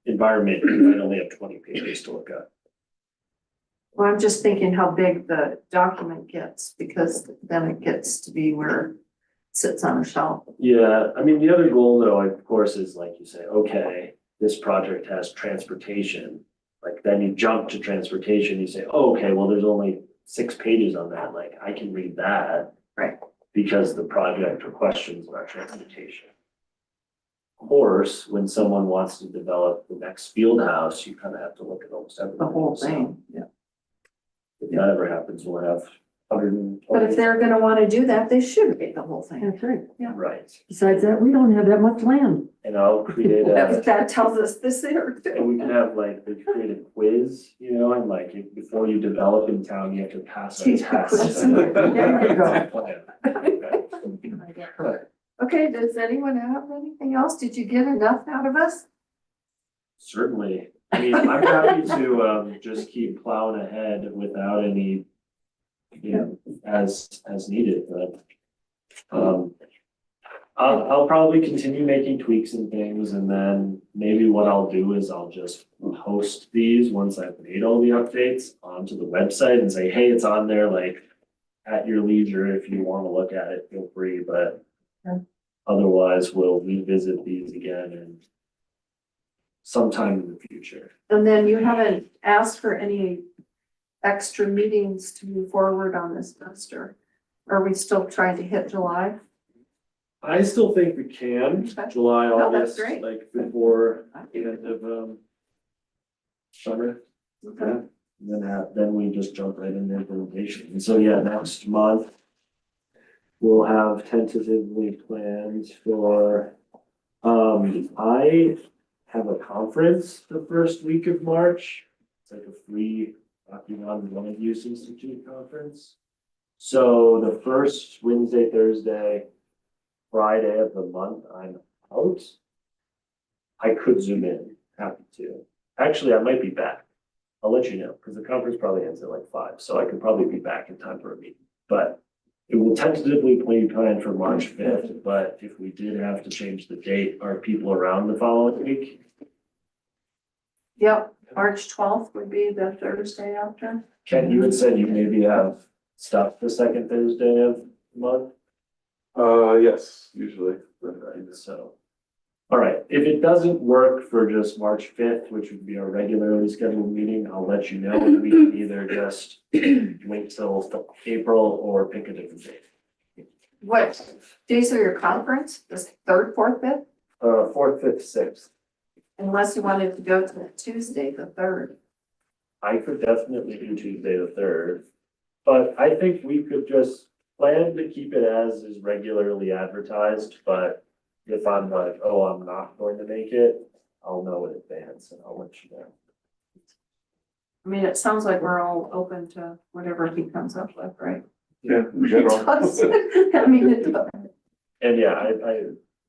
environment, you might only have 20 pages to look at. well, I'm just thinking how big the document gets, because then it gets to be where it sits on a shelf. Yeah, I mean, the other goal though, of course, is like you say, okay, this project has transportation. Like then you jump to transportation, you say, oh, okay, well, there's only 6 pages on that, like I can read that. Right. Because the project or questions about transportation. Of course, when someone wants to develop the next field house, you kind of have to look at almost everything. The whole So thing, yeah. if that ever happens, we'll have 120. But if they're gonna wanna do that, they should read the whole thing. That's right. Right, Besides that, we don't have that much land. and I'll create a. That tells us this here And too. we can have like, we create a quiz, you know, and like, before you develop in town, you have to pass a Teach the test. quiz. There you go. Plan. Okay, does anyone have anything else? Did you get enough out of us? Certainly, I mean, I'm happy to, just keep plowing ahead without any, as needed, but, I'll probably continue making tweaks and things, and then maybe what I'll do is I'll just post these once I've made all the updates onto the website and say, hey, it's on there, like, at your leisure, if you wanna look at it, feel free, but otherwise, we'll revisit these again and sometime in the future. And then you haven't asked for any extra meetings to move forward on this semester. Are we still trying to hit July? I still think we can, Okay. July, No, that's August, great. like before the end of, summer. Okay. Then we just jump right into implementation. And so, yeah, next month, we'll have tentatively planned for, I have a conference the first week of March. It's like a free Rocky Land Use Institute conference. So the first Wednesday, Thursday, Friday of the month, I'm out. I could zoom in, happy to. Actually, I might be back. I'll let you know, because the conference probably ends at like 5, so I could probably be back in time for a meeting. But it will tentatively be planned for March 5th, but if we did have to change the date, are people around the following week? Yep, March 12th would be the Thursday after. Ken, you had said you maybe have stuff the second Thursday of the month? Yes, usually. Right, so. All right, if it doesn't work for just March 5th, which would be our regularly scheduled meeting, I'll let you know. And we can either just wait till April or pick a different date. What days are your conference? The 3rd, 4th, 5th? 4th, 5th, 6th. Unless you wanted to go to the Tuesday, the 3rd. I could definitely do Tuesday the 3rd. But I think we could just plan to keep it as is regularly advertised, but if I'm like, oh, I'm not going to make it, I'll know in advance and I'll let you know. I mean, it sounds like we're all open to whatever he comes up with, right? Yeah, in It general. does. I mean, it does. And yeah,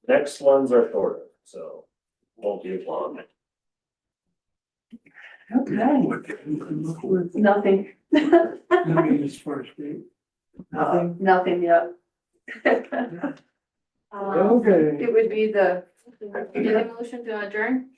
next ones are shorter, so won't be as long. Okay, What can you come up with? nothing. I mean, as far as me. Nothing? Nothing yet. Okay. It would be the, Get a motion to adjourn?